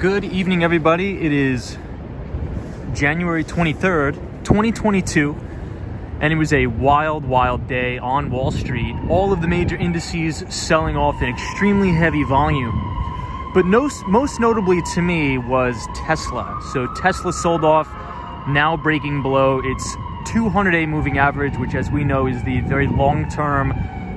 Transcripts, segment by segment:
Good evening, everybody. It is January 23rd, 2022, and it was a wild day on Wall Street. All of the major indices selling off in extremely heavy volume. But most notably to me was Tesla. So Tesla sold off, now breaking below its 200-day moving average, which, as we know, is the very long-term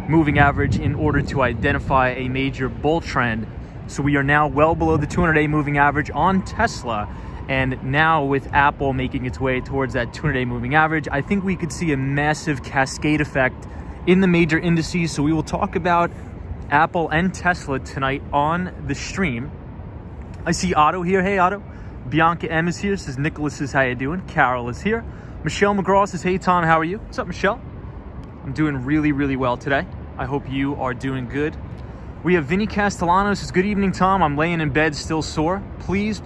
moving average in order to identify a major bull trend. So we are now well below the 200-day moving average on Tesla. And now with Apple making its way towards that 200-day moving average, I think we could see a massive cascade effect in the major indices. So we will talk about Apple and Tesla tonight on the stream. I see Otto here. Hey, Otto. Bianca M is here. Says Nicholas says, how you doing? Carol is here. Michelle McGraw says, hey, Tom, how are you? What's up, Michelle? I'm doing really well today. I hope you are doing good. We have Vinny Castellano says, good evening, Tom. I'm laying in bed still sore. Please.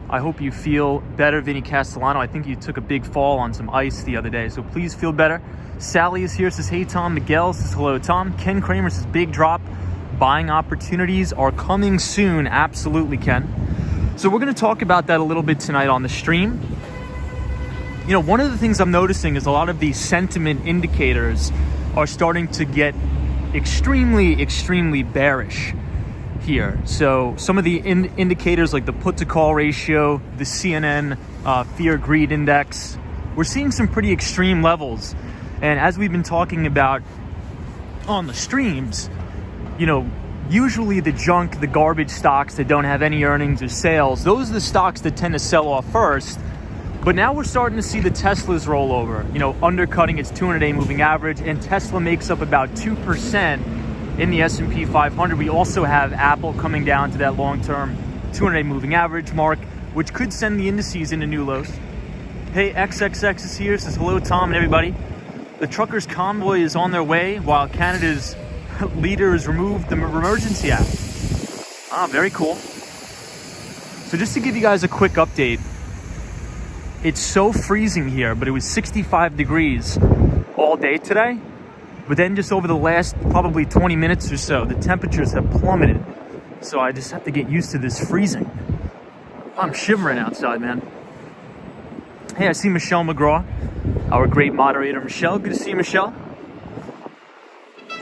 I hope you feel better, Vinny Castellano. I think you took a big fall on some ice the other day, so please feel better. Sally is here, says, hey, Tom. Miguel says, hello, Tom. Ken Kramer says, big drop. Buying opportunities are coming soon. Absolutely, Ken. So we're going to talk about that a little bit tonight on the stream. You know, one of the things I'm noticing is a lot of these sentiment indicators are starting to get extremely bearish here. So some of the indicators like the put to call ratio, the CNN fear greed index, we're seeing some pretty extreme levels. And as we've been talking about on the streams, you know, usually the junk, the garbage stocks that don't have any earnings or sales, those are the stocks that tend to sell off first. But now we're starting to see the Teslas roll over, you know, undercutting its 200-day moving average, and Tesla makes up about 2% in the S&P 500. We also have Apple coming down to that long-term 200-day moving average mark, which could send the indices into new lows. Hey, XXX is here, says hello, Tom and everybody. The truckers' convoy is on their way while Canada's leaders removed the Emergency Act. Ah, very cool. So just to give you guys a quick update, it's so freezing here, but it was 65 degrees all day today. But then just over the last probably 20 minutes or so, the temperatures have plummeted. So I just have to get used to this freezing. I'm shivering outside, man. Hey, I see Michelle McGraw, our great moderator, Michelle. Good to see you, Michelle.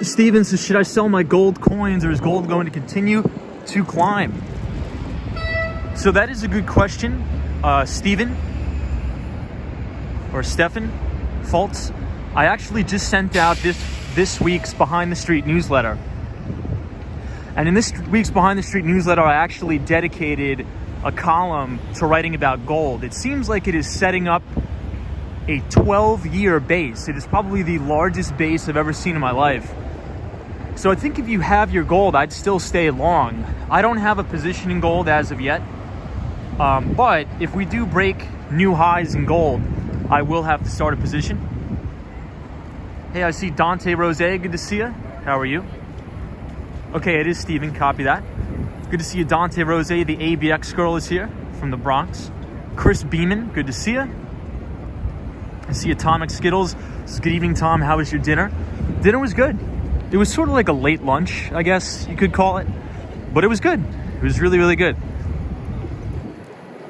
Steven says, should I sell my gold coins, or is gold going to continue to climb? So that is a good question, Steven. Or Stefan Fultz. I actually just sent out this week's Behind the Street newsletter. And in this week's Behind the Street newsletter, I actually dedicated a column to writing about gold. It seems like it is setting up a 12-year base. It is probably the largest base I've ever seen in my life. So I think if you have your gold, I'd still stay long. I don't have a position in gold as of yet. But if we do break new highs in gold, I will have to start a position. Hey, I see Dante Rose. Good to see you. How are you? Okay, it is Steven. Copy that. Good to see you, Dante Rose. The ABX girl is here from the Bronx. Chris Beeman. Good to see you. I see Atomic Skittles. Says, good evening, Tom. How was your dinner? Dinner was good. It was sort of like a late lunch, I guess you could call it. But it was good. It was really good.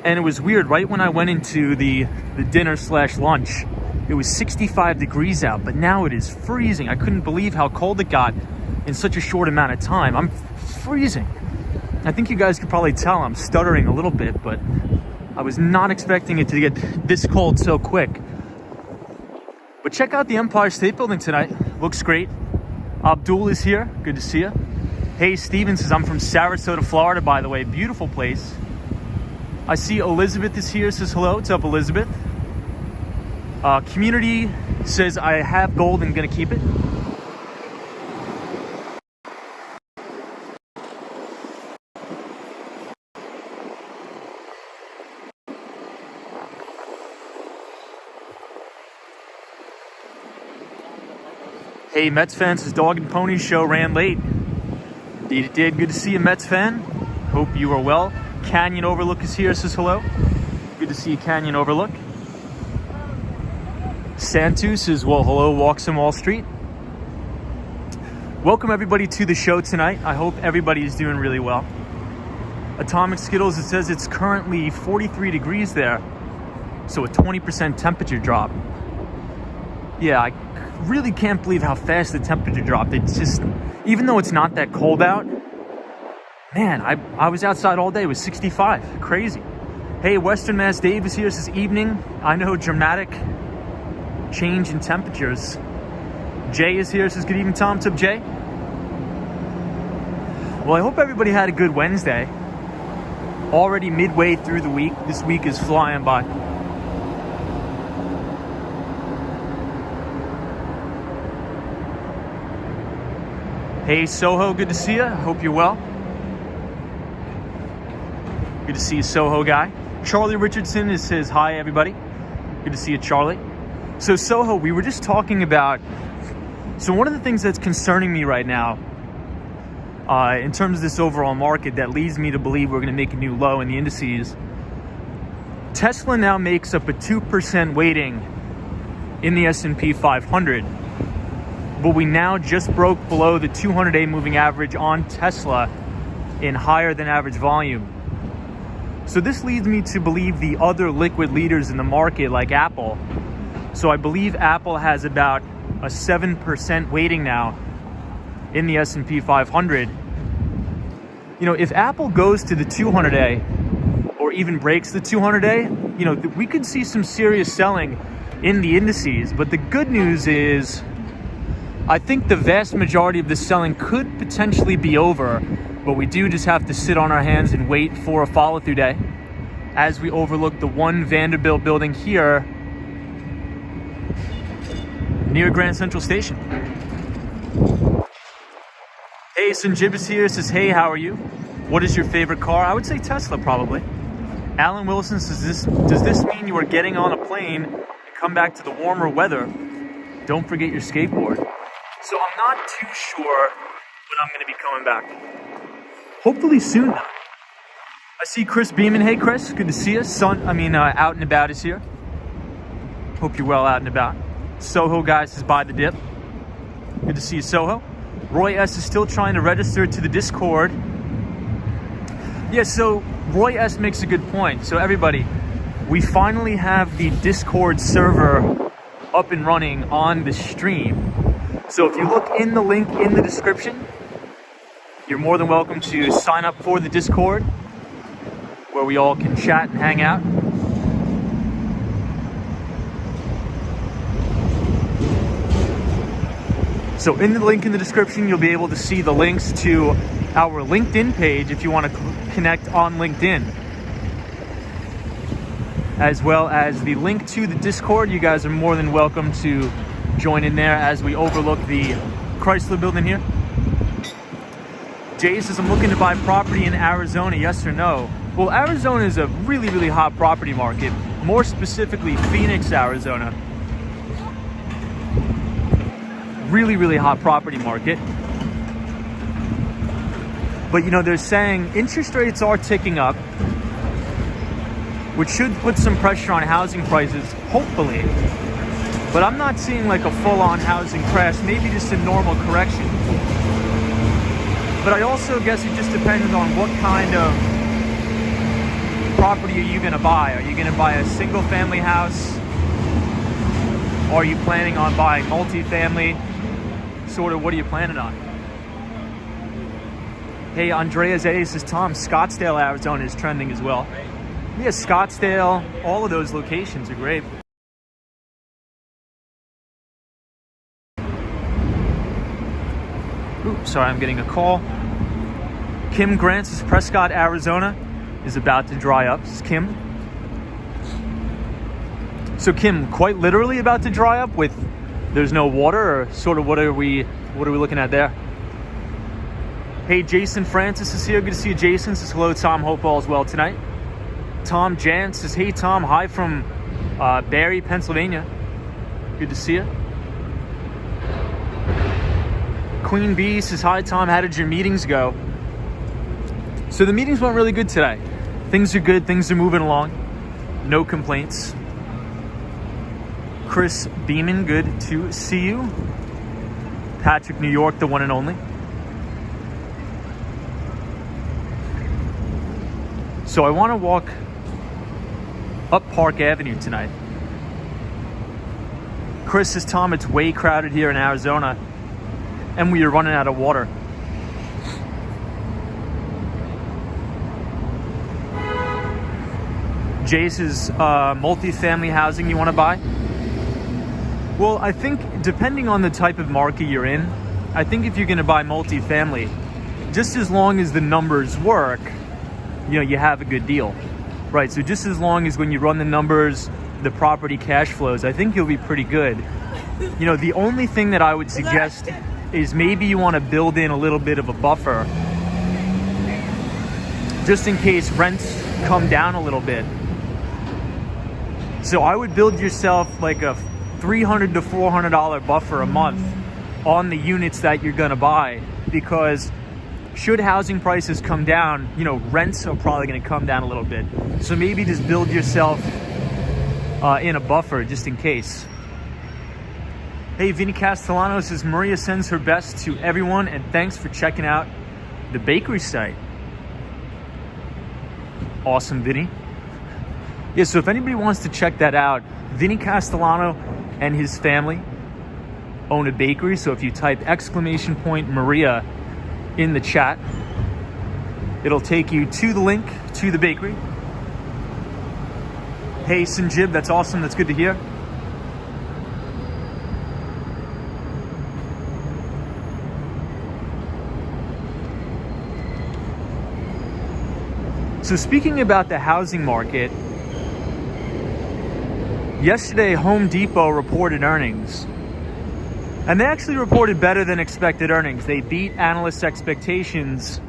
And it was weird, right when I went into the dinner/lunch, it was 65 degrees out, but now it is freezing. I couldn't believe how cold it got in such a short amount of time. I'm freezing. I think you guys could probably tell I'm stuttering a little bit, but I was not expecting it to get this cold so quick. But check out the Empire State Building tonight. Looks great. Abdul is here. Good to see you. Hey, Steven says, I'm from Sarasota, Florida, by the way. Beautiful place. I see Elizabeth is here, says hello. What's up, Elizabeth? Community says, I have gold and gonna keep it. Hey, Mets fan says, Dog and Pony show ran late. Indeed it did. Good to see you, Mets fan. Hope you are well. Canyon Overlook is here, says hello. Good to see you, Canyon Overlook. Santu says, well, hello, Walks on Wall Street. Welcome everybody to the show tonight. I hope everybody is doing really well. Atomic Skittles, it says it's currently 43 degrees there. So a 20% temperature drop. Yeah, I really can't believe how fast the temperature dropped. It's just, even though it's not that cold out, man, I was outside all day. It was 65. Crazy. Hey, Western Mass Dave is here this evening. I know, dramatic change in temperatures. Jay is here. Says, good evening, Tom. What's up, Jay? Well, I hope everybody had a good Wednesday. Already midway through the week. This week is flying by. Hey, Soho, good to see you. Hope you're well. Good to see you, Soho guy. Charlie Richardson says, hi, everybody. Good to see you, Charlie. So, Soho, we were just talking about... So, one of the things that's concerning me right now, in terms of this overall market, that leads me to believe we're going to make a new low in the indices. Tesla now makes up a 2% weighting in the S&P 500. But we now just broke below the 200-day moving average on Tesla in higher than average volume. So this leads me to believe the other liquid leaders in the market, like Apple. So I believe Apple has about a 7% weighting now in the S&P 500. You know, if Apple goes to the 200-day or even breaks the 200-day, you know, we could see some serious selling in the indices. But the good news is, I think the vast majority of the selling could potentially be over, but we do just have to sit on our hands and wait for a follow-through day as we overlook the One Vanderbilt building here near Grand Central Station. Hey, Sanjib is here, says, hey, how are you? What is your favorite car? I would say Tesla, probably. Alan Wilson says, does this mean you are getting on a plane and come back to the warmer weather? Don't forget your skateboard. So I'm not too sure when I'm going to be coming back. Hopefully soon, though. I see Chris Beeman. Hey, Chris. Good to see you. Out and about is here. Hope you're well out and about. Soho, guys, is by the dip. Good to see you, Soho. Roy S. is still trying to register to the Discord. Yeah, so Roy S. makes a good point. So everybody, we finally have the Discord server up and running on the stream. So if you look in the link in the description, you're more than welcome to sign up for the Discord, where we all can chat and hang out. So in the link in the description, you'll be able to see the links to our LinkedIn page if you want to connect on LinkedIn, as well as the link to the Discord. You guys are more than welcome to join in there as we overlook the Chrysler building here. Jay says, I'm looking to buy property in Arizona, yes or no? Well, Arizona is a really, really hot property market. More specifically, Phoenix, Arizona. Really, really hot property market. But, you know, they're saying interest rates are ticking up, which should put some pressure on housing prices, hopefully. But I'm not seeing like a full-on housing crash, maybe just a normal correction. But I also guess it just depends on what kind of property are you going to buy. Are you going to buy a single-family house? Or are you planning on buying multifamily? Sort of, what are you planning on? Hey, Andrea Zay says, Tom, Scottsdale, Arizona is trending as well. Yeah, Scottsdale, all of those locations are great. Oops, sorry, I'm getting a call. Kim Grant says Prescott, Arizona is about to dry up. This is Kim. So Kim, quite literally about to dry up with there's no water, or sort of what are we looking at there? Hey, Jason Francis is here. Good to see you, Jason. Says hello, Tom. Hope all's well tonight. Tom Jan says, hey Tom, hi from Barry, Pennsylvania. Good to see you. Queen Bee says, hi Tom, how did your meetings go? So the meetings went really good today. Things are good, things are moving along. No complaints. Chris Beeman, good to see you. Patrick, New York, the one and only. So I want to walk up Park Avenue tonight. Chris says, Tom, it's way crowded here in Arizona and we are running out of water. Jace is multifamily housing you want to buy? Well, I think depending on the type of market you're in, I think if you're going to buy multifamily, just as long as the numbers work, you have a good deal, right? So just as long as when you run the numbers, the property cash flows, I think you'll be pretty good. The only thing that I would suggest is maybe you want to build in a little bit of a buffer just in case rents come down a little bit. So I would build yourself like a $300 to $400 buffer a month on the units that you're going to buy, because should housing prices come down, rents are probably going to come down a little bit. So maybe just build yourself in a buffer just in case. Hey, Vinny Castellano says Maria sends her best to everyone and thanks for checking out the bakery site. Awesome, Vinny. Yeah, so if anybody wants to check that out, Vinny Castellano and his family own a bakery. So if you type !Maria in the chat, it'll take you to the link to the bakery. Hey, Sanjib, that's awesome. That's good to hear. So speaking about the housing market, yesterday Home Depot reported earnings. And they actually reported better than expected earnings. They beat analysts' expectations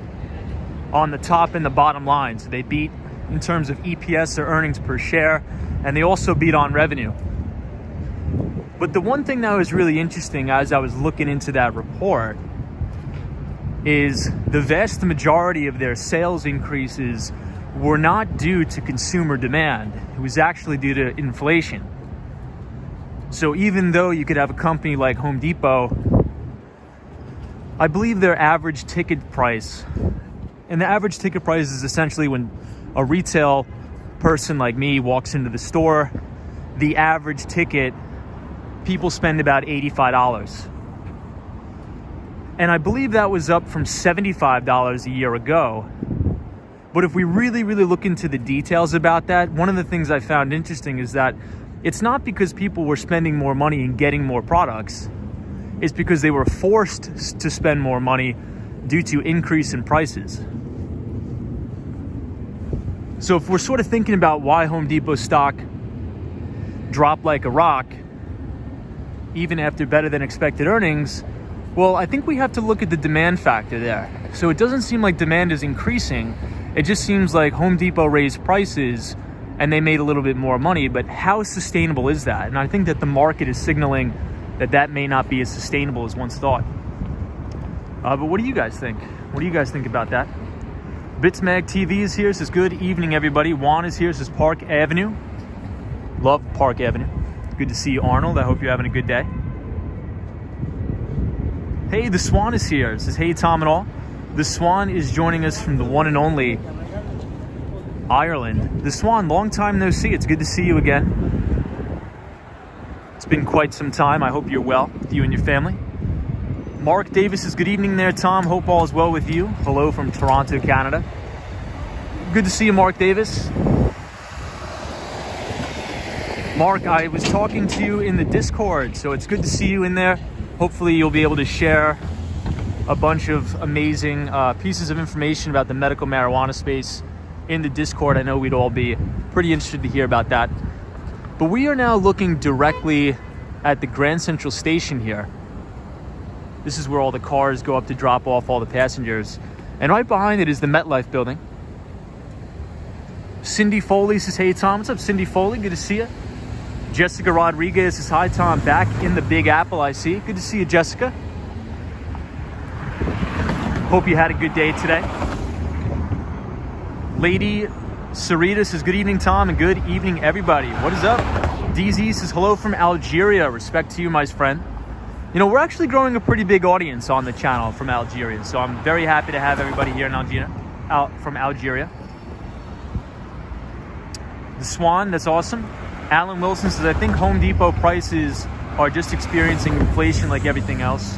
on the top and the bottom line. So they beat in terms of EPS or earnings per share, and they also beat on revenue. But the one thing that was really interesting as I was looking into that report is the vast majority of their sales increases were not due to consumer demand. It was actually due to inflation. So even though you could have a company like Home Depot, I believe their average ticket price, and the average ticket price is essentially when a retail person like me walks into the store, the average ticket, people spend about $85. And I believe that was up from $75 a year ago. But if we really, really look into the details about that, one of the things I found interesting is that it's not because people were spending more money and getting more products. It's because they were forced to spend more money due to increase in prices. So if we're sort of thinking about why Home Depot stock dropped like a rock, even after better than expected earnings, well, I think we have to look at the demand factor there. So it doesn't seem like demand is increasing. It just seems like Home Depot raised prices and they made a little bit more money, but how sustainable is that? And I think that the market is signaling that that may not be as sustainable as once thought. But what do you guys think? What do you guys think about that? Bitsmag TV is here, says good evening everybody. Juan is here, says Park Avenue. Love Park Avenue. Good to see you, Arnold. I hope you're having a good day. Hey, the Swan is here. It says, hey, Tom and all. The Swan is joining us from the one and only Ireland. The Swan, long time no see. It's good to see you again. It's been quite some time. I hope you're well, you and your family. Mark Davis says, good evening there, Tom. Hope all is well with you. Hello from Toronto, Canada. Good to see you, Mark Davis. Mark, I was talking to you in the Discord, so it's good to see you in there. Hopefully you'll be able to share a bunch of amazing pieces of information about the medical marijuana space in the Discord. I know we'd all be pretty interested to hear about that. But we are now looking directly at the Grand Central Station here. This is where all the cars go up to drop off all the passengers. And right behind it is the MetLife building. Cindy Foley says, hey, Tom. What's up, Cindy Foley? Good to see you. Jessica Rodriguez says, hi, Tom. Back in the Big Apple, I see. Good to see you, Jessica. Hope you had a good day today. Lady Sarita says, good evening, Tom, and good evening, everybody. What is up? DZ says, hello from Algeria. Respect to you, my friend. You know, we're actually growing a pretty big audience on the channel from Algeria, so I'm very happy to have everybody here in Algeria, from Algeria. The Swan, that's awesome. Alan Wilson says, I think Home Depot prices are just experiencing inflation like everything else.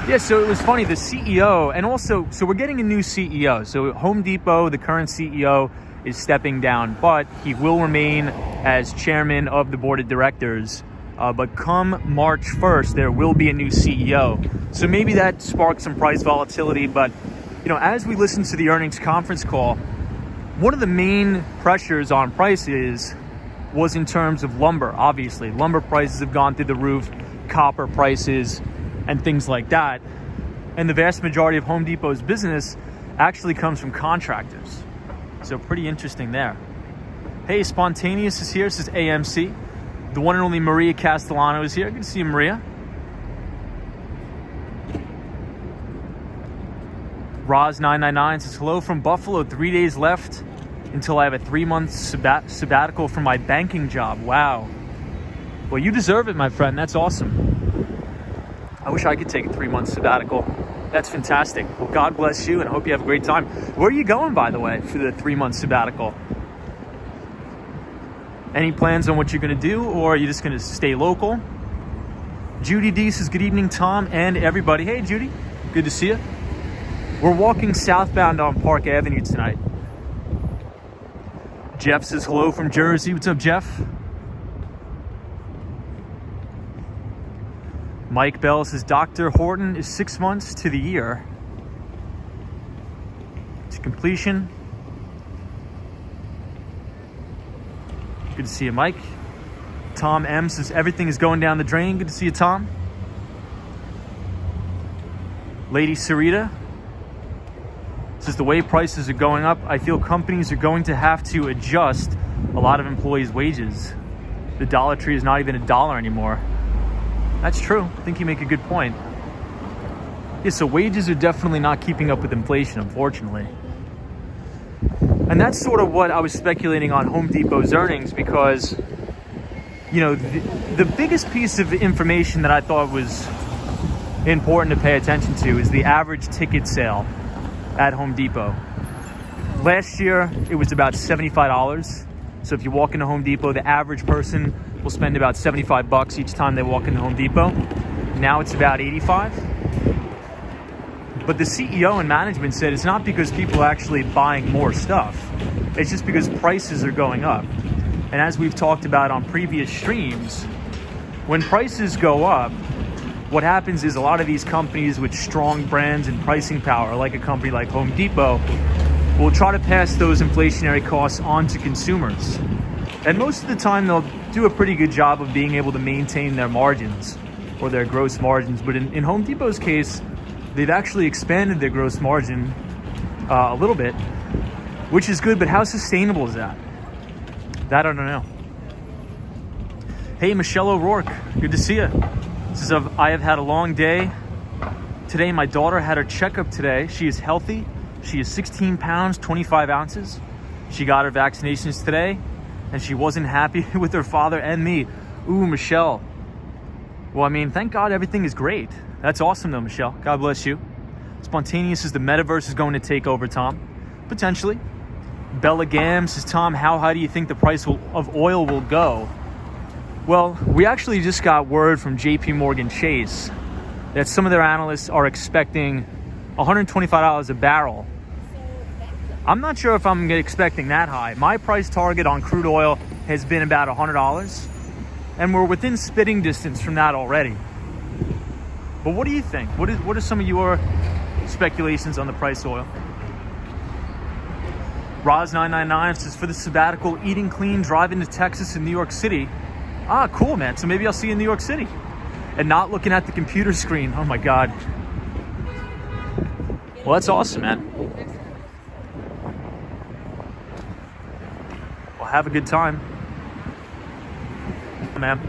Yeah, so it was funny, the CEO, and also, so we're getting a new CEO. So Home Depot, the current CEO, is stepping down, but he will remain as chairman of the board of directors. But come March 1st, there will be a new CEO. So maybe that sparks some price volatility. But, you know, as we listen to the earnings conference call, one of the main pressures on prices was in terms of lumber, obviously. Lumber prices have gone through the roof, copper prices, and things like that. And the vast majority of Home Depot's business actually comes from contractors. So pretty interesting there. Hey, Spontaneous is here, says AMC. The one and only Maria Castellano is here. Good to see you, Maria. Roz999 says, hello from Buffalo. 3 days left until I have a 3-month sabbatical from my banking job. Wow. Well, you deserve it, my friend. That's awesome. I wish I could take a 3-month sabbatical. That's fantastic. Well, God bless you, and I hope you have a great time. Where are you going, by the way, for the 3-month sabbatical? Any plans on what you're going to do, or are you just going to stay local? Judy D says, good evening, Tom and everybody. Hey, Judy. Good to see you. We're walking southbound on Park Avenue tonight. Jeff says, hello from Jersey. What's up, Jeff? Mike Bell says, Dr. Horton is 6 months to the year to completion. Good to see you, Mike. Tom M says, everything is going down the drain. Good to see you, Tom. Lady Sarita says, the way prices are going up, I feel companies are going to have to adjust a lot of employees' wages. The Dollar Tree is not even $1 anymore. That's true. I think you make a good point. Yeah, so wages are definitely not keeping up with inflation, unfortunately. And that's sort of what I was speculating on Home Depot's earnings, because, you know, the biggest piece of information that I thought was important to pay attention to is the average ticket sale at Home Depot. Last year, it was about $75. So if you walk into Home Depot, the average person will spend about $75 each time they walk into Home Depot. Now it's about $85. But the CEO and management said it's not because people are actually buying more stuff. It's just because prices are going up. And as we've talked about on previous streams, when prices go up, what happens is a lot of these companies with strong brands and pricing power, like a company like Home Depot, will try to pass those inflationary costs on to consumers. And most of the time, they'll do a pretty good job of being able to maintain their margins or their gross margins. But in Home Depot's case, they've actually expanded their gross margin a little bit, which is good, but how sustainable is that? That I don't know. Hey, Michelle O'Rourke, good to see you. Says, I have had a long day. Today, my daughter had her checkup today. She is healthy. She is 16 pounds, 25 ounces. She got her vaccinations today, and she wasn't happy with her father and me. Ooh, Michelle. Well, I mean, thank God everything is great. That's awesome, though, Michelle. God bless you. Spontaneous says the metaverse is going to take over, Tom. Potentially. Bella Gam says, Tom, how high do you think the price of oil will go? Well, we actually just got word from JP Morgan Chase that some of their analysts are expecting $125 a barrel. I'm not sure if I'm expecting that high. My price target on crude oil has been about $100, and we're within spitting distance from that already. But what do you think? What are some of your speculations on the price of oil? Roz999 says, for the sabbatical, eating clean, driving to Texas and New York City. Ah, cool, man. So maybe I'll see you in New York City and not looking at the computer screen. Oh my God. Well, that's awesome, man. Well, have a good time. Man.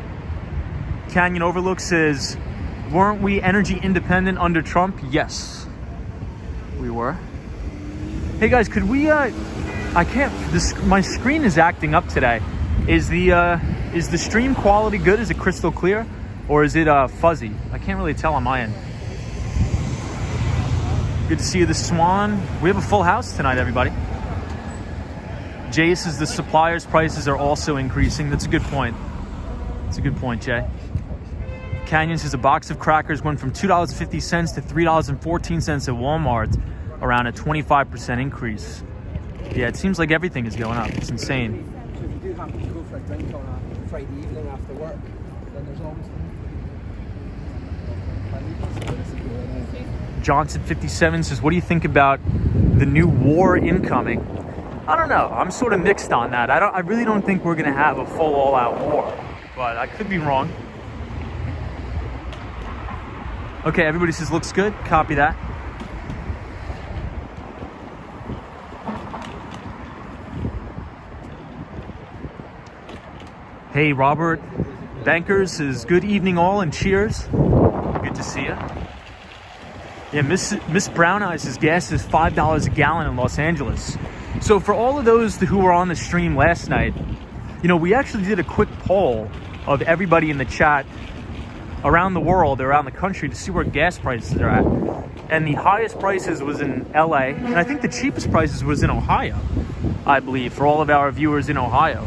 Canyon Overlook says, weren't we energy independent under Trump? Yes, we were. Hey guys, could we, I can't, my screen is acting up today. Is the stream quality good? Is it crystal clear? Or is it fuzzy? I can't really tell on my end. Good to see you, the Swan. We have a full house tonight, everybody. Jay says the suppliers' prices are also increasing. That's a good point. That's a good point, Jay. Canyon says a box of crackers went from $2.50 to $3.14 at Walmart, around a 25% increase. Yeah, it seems like everything is going up. It's insane. So if you do happen to go for a drink on a Friday evening after work, then there's always... Johnson 57 says, what do you think about the new war incoming? I don't know. I'm sort of mixed on that. I really don't think we're going to have a full all-out war, but I could be wrong. Okay, everybody says looks good. Copy that. Hey, Robert Bankers says good evening all and cheers. Good to see you. Yeah, Miss Brown Eyes says gas is $5 a gallon in Los Angeles. So for all of those who were on the stream last night, you know, we actually did a quick poll of everybody in the chat around the world, around the country, to see where gas prices are at. And the highest prices was in LA, and I think the cheapest prices was in Ohio, I believe, for all of our viewers in Ohio.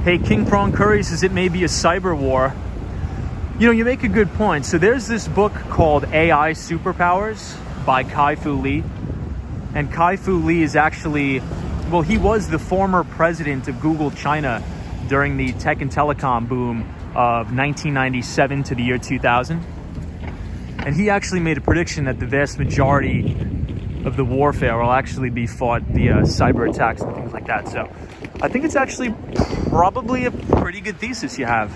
Hey, King Prong Curry says it may be a cyber war. You know, you make a good point. So there's this book called AI Superpowers by Kai-Fu Lee. And Kai-Fu Lee is actually, well, he was the former president of Google China during the tech and telecom boom of 1997 to the year 2000. And he actually made a prediction that the vast majority of the warfare will actually be fought via cyber attacks and things like that. So I think it's actually probably a pretty good thesis you have.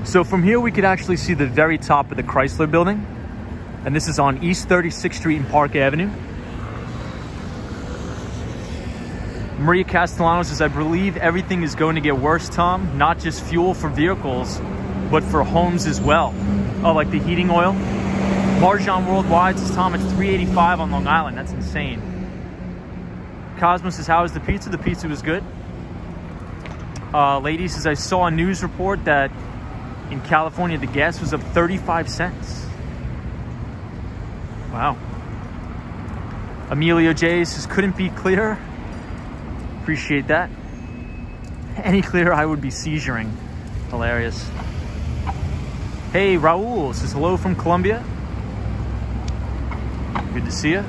So from here we could actually see the very top of the Chrysler building. And this is on East 36th Street and Park Avenue. Maria Castellano says, I believe everything is going to get worse, Tom. Not just fuel for vehicles, but for homes as well. Oh, like the heating oil? Marjan Worldwide says, Tom, it's $3.85 on Long Island. That's insane. Cosmos says, how is the pizza? The pizza was good. Lady says, I saw a news report that in California the gas was up 35 cents. Wow. Emilio J says, couldn't be clearer. Appreciate that. Any clearer, I would be seizuring. Hilarious. Hey, Raul says, hello from Colombia. Good to see you.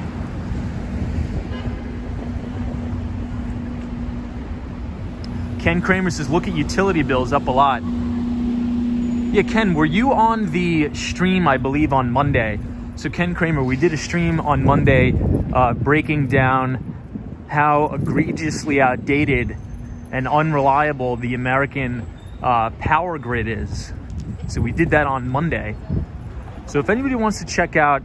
Ken Kramer says, look at utility bills up a lot. Yeah, Ken, were you on the stream, I believe, on Monday? So Ken Kramer, we did a stream on Monday breaking down how egregiously outdated and unreliable the American power grid is. So we did that on Monday. So if anybody wants to check out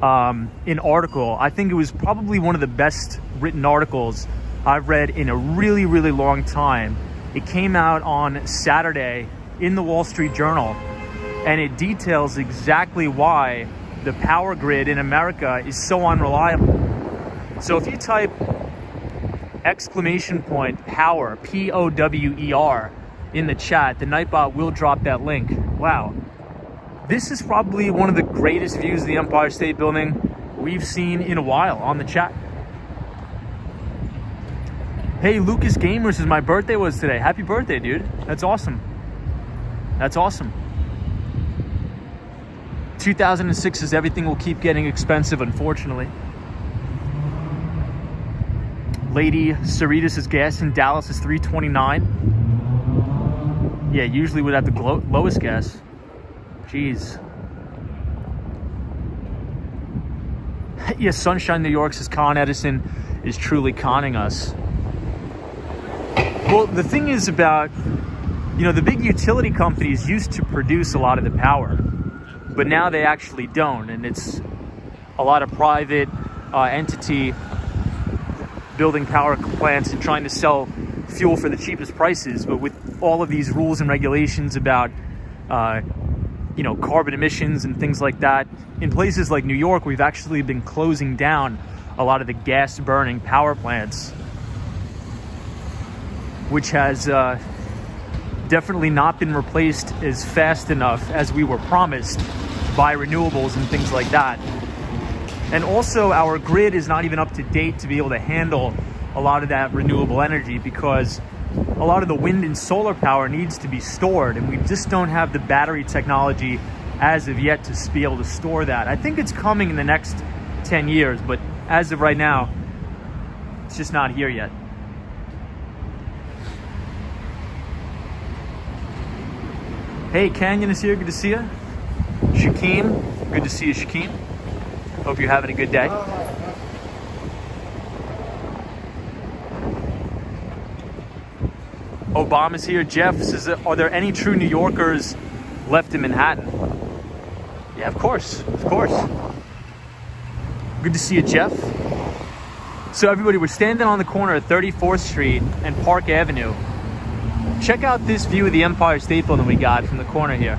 an article, I think it was probably one of the best written articles I've read in a really, really long time. It came out on Saturday in the Wall Street Journal, and it details exactly why the power grid in America is so unreliable. So if you type !power, P-O-W-E-R, in the chat, the Nightbot will drop that link. Wow. This is probably one of the greatest views of the Empire State Building we've seen in a while on the chat. Hey, Lucas Gamer says my birthday was today. Happy birthday, dude. That's awesome. That's awesome. 2006 says everything will keep getting expensive, unfortunately. Lady Sarita says gas in Dallas is $3.29. Yeah, usually would have the lowest gas. Jeez. Yeah, Sunshine New York says Con Edison is truly conning us. Well, the thing is about, you know, the big utility companies used to produce a lot of the power, but now they actually don't, and it's a lot of private entity building power plants and trying to sell fuel for the cheapest prices. But with all of these rules and regulations about you know, carbon emissions and things like that, in places like New York, we've actually been closing down a lot of the gas burning power plants, which has definitely not been replaced as fast enough as we were promised by renewables and things like that. And also our grid is not even up to date to be able to handle a lot of that renewable energy, because a lot of the wind and solar power needs to be stored, and we just don't have the battery technology as of yet to be able to store that. I think it's coming in the next 10 years, but as of right now, it's just not here yet. Hey, Canyon is here. Good to see you. Shakeem, good to see you, Shakeem. Hope you're having a good day. Obama's here. Jeff says, are there any true New Yorkers left in Manhattan? Yeah, of course. Of course. Good to see you, Jeff. So everybody, we're standing on the corner of 34th Street and Park Avenue. Check out this view of the Empire State Building we got from the corner here.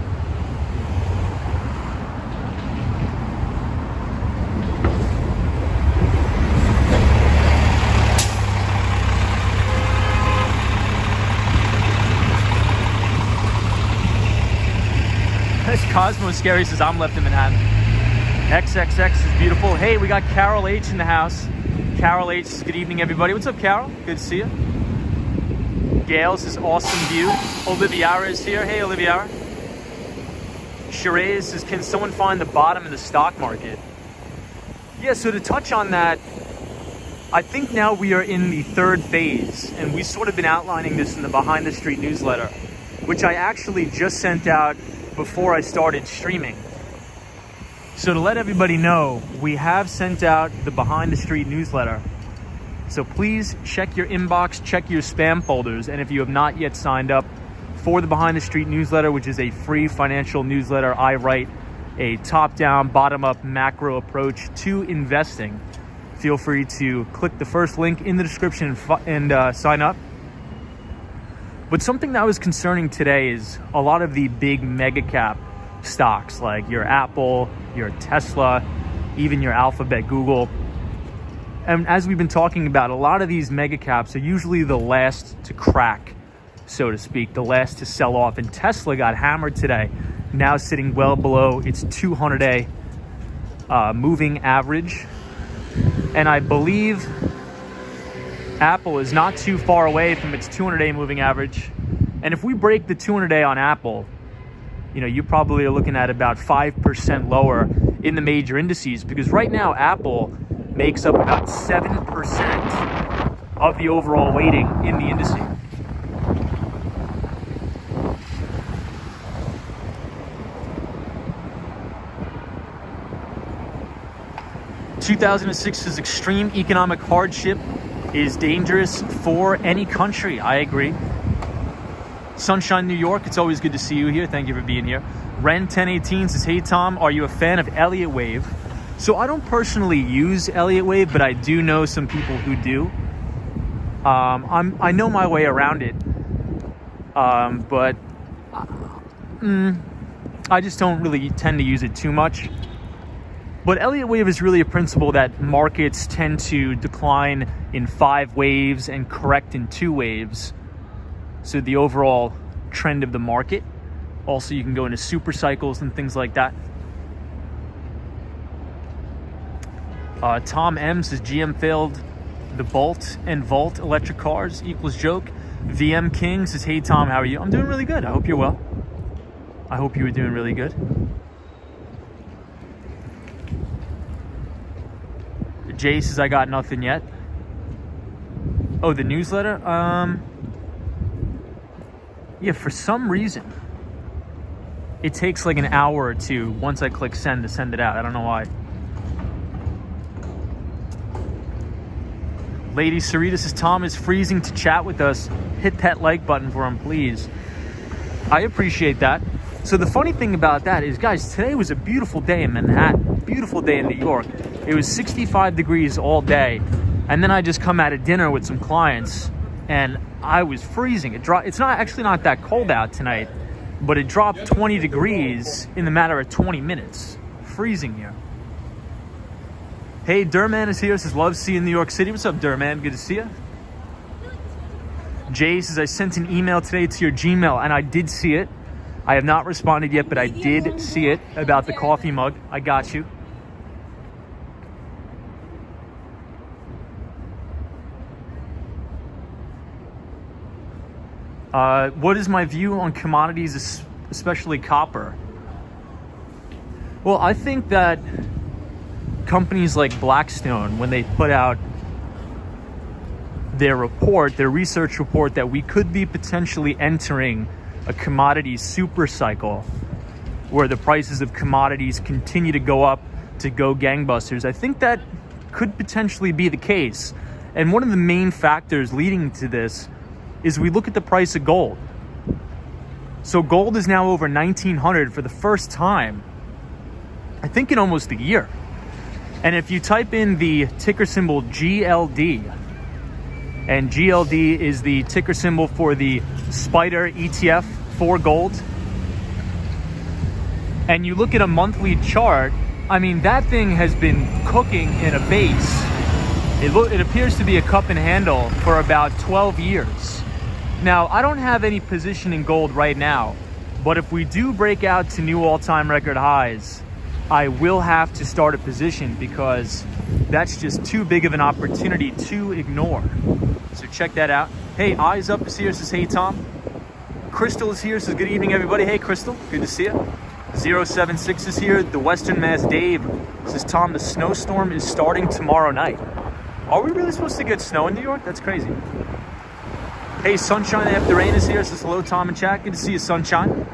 This Cosmo Scary says I'm left in Manhattan. XXX is beautiful. Hey, we got Carol H in the house. Carol H says, good evening, everybody. What's up, Carol? Good to see you. Gail says, awesome view. Oliviera is here. Hey, Oliviera. Sheree says, can someone find the bottom of the stock market? Yeah, so to touch on that, I think now we are in the third phase, and we've sort of been outlining this in the Behind the Street newsletter, which I actually just sent out before I started streaming. So to let everybody know, we have sent out the Behind the Street newsletter. So please check your inbox, check your spam folders. And if you have not yet signed up for the Behind the Street newsletter, which is a free financial newsletter, I write a top-down, bottom-up macro approach to investing. Feel free to click the first link in the description and sign up. But something that was concerning today is a lot of the big mega cap stocks like your Apple, your Tesla, even your Alphabet, Google. And as we've been talking about, a lot of these mega caps are usually the last to crack, so to speak, the last to sell off. And Tesla got hammered today, now sitting well below its 200-day moving average. And I believe Apple is not too far away from its 200-day moving average. And if we break the 200-day on Apple, you know, you probably are looking at about 5% lower in the major indices, because right now Apple makes up about 7% of the overall weighting in the indices. "2006's extreme economic hardship is dangerous for any country." I agree. Sunshine, New York, it's always good to see you here. Thank you for being here. Ren 1018 says, hey Tom, are you a fan of Elliott Wave? So I don't personally use Elliott Wave, but I do know some people who do. I know my way around it, but I just don't really tend to use it too much. But Elliott Wave is really a principle that markets tend to decline in 5 waves and correct in 2 waves. So the overall trend of the market. Also, you can go into super cycles and things like that. Tom M says GM failed the Bolt and Volt electric cars equals joke. VM King says, hey Tom, how are you? I'm doing really good. I hope you're well. I hope you were doing really good. Jay says, I got nothing yet. Oh, the newsletter? Yeah, for some reason, it takes like an hour or two once I click send to send it out. I don't know why. Lady Sarita says, Tom is freezing to chat with us. Hit that like button for him, please. I appreciate that. So the funny thing about that is, guys, today was a beautiful day in Manhattan. Beautiful day in New York. It was 65 degrees all day. And then I just come out of dinner with some clients and I was freezing. It's actually not that cold out tonight, but it dropped 20 degrees in the matter of 20 minutes. Freezing here. Hey, Durman is here. Says, love seeing New York City. What's up, Durman? Good to see you. Jay says, I sent an email today to your Gmail, and I did see it. I have not responded yet, but I did see it about the coffee mug. I got you. What is my view on commodities, especially copper? Well, I think that companies like Blackstone, when they put out their report, their research report, that we could be potentially entering a commodity super cycle where the prices of commodities continue to go up, to go gangbusters. I think that could potentially be the case. And one of the main factors leading to this is we look at the price of gold. So gold is now over 1900 for the first time, I think, in almost a year. And if you type in the ticker symbol GLD, and GLD is the ticker symbol for the Spider ETF for gold, and you look at a monthly chart, I mean, that thing has been cooking in a base. It appears to be a cup and handle for about 12 years. Now, I don't have any position in gold right now, but if we do break out to new all-time record highs, I will have to start a position, because that's just too big of an opportunity to ignore. So check that out. Hey, Eyes Up is here, says, hey, Tom. Crystal is here, says, good evening, everybody. Hey, Crystal, good to see you. 076 is here. The Western Mass Dave says, Tom, the snowstorm is starting tomorrow night. Are we really supposed to get snow in New York? That's crazy. Hey, Sunshine After Rain is here, says, hello, Tom and chat. Good to see you, Sunshine.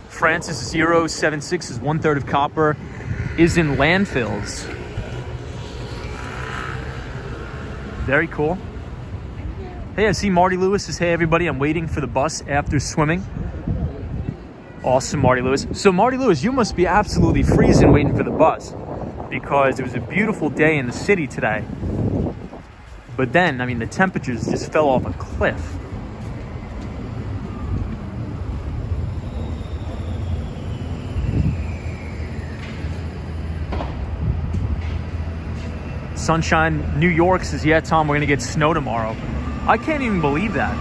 Francis 076 is 1/3 of copper is in landfills. Very cool. Hey, I see Marty Lewis says, hey, everybody, I'm waiting for the bus after swimming. Awesome, Marty Lewis. So, Marty Lewis, you must be absolutely freezing waiting for the bus, because it was a beautiful day in the city today. But then, I mean, the temperatures just fell off a cliff. Sunshine New York says, yeah, Tom, we're going to get snow tomorrow. I can't even believe that.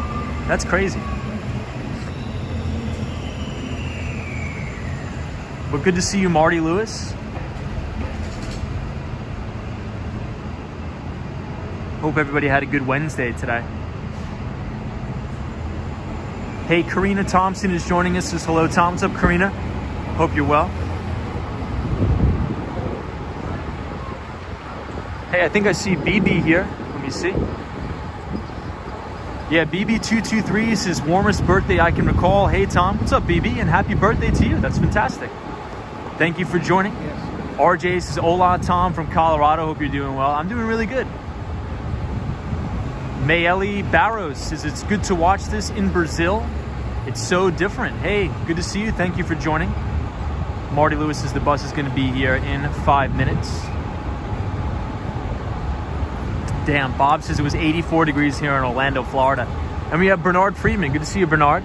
That's crazy. But good to see you, Marty Lewis. Hope everybody had a good Wednesday today. Hey, Karina Thompson is joining us. Says, hello, Tom. What's up, Karina? Hope you're well. Hey, I think I see BB here. Let me see. Yeah, BB223 says, warmest birthday I can recall. Hey, Tom. What's up, BB? And happy birthday to you. That's fantastic. Thank you for joining. Yes. RJ says, hola, Tom from Colorado. Hope you're doing well. I'm doing really good. Mayeli Barros says, it's good to watch this in Brazil. It's so different. Hey, good to see you. Thank you for joining. Marty Lewis says the bus is going to be here in 5 minutes. Damn, Bob says it was 84 degrees here in Orlando, Florida. And we have Bernard Friedman. Good to see you, Bernard.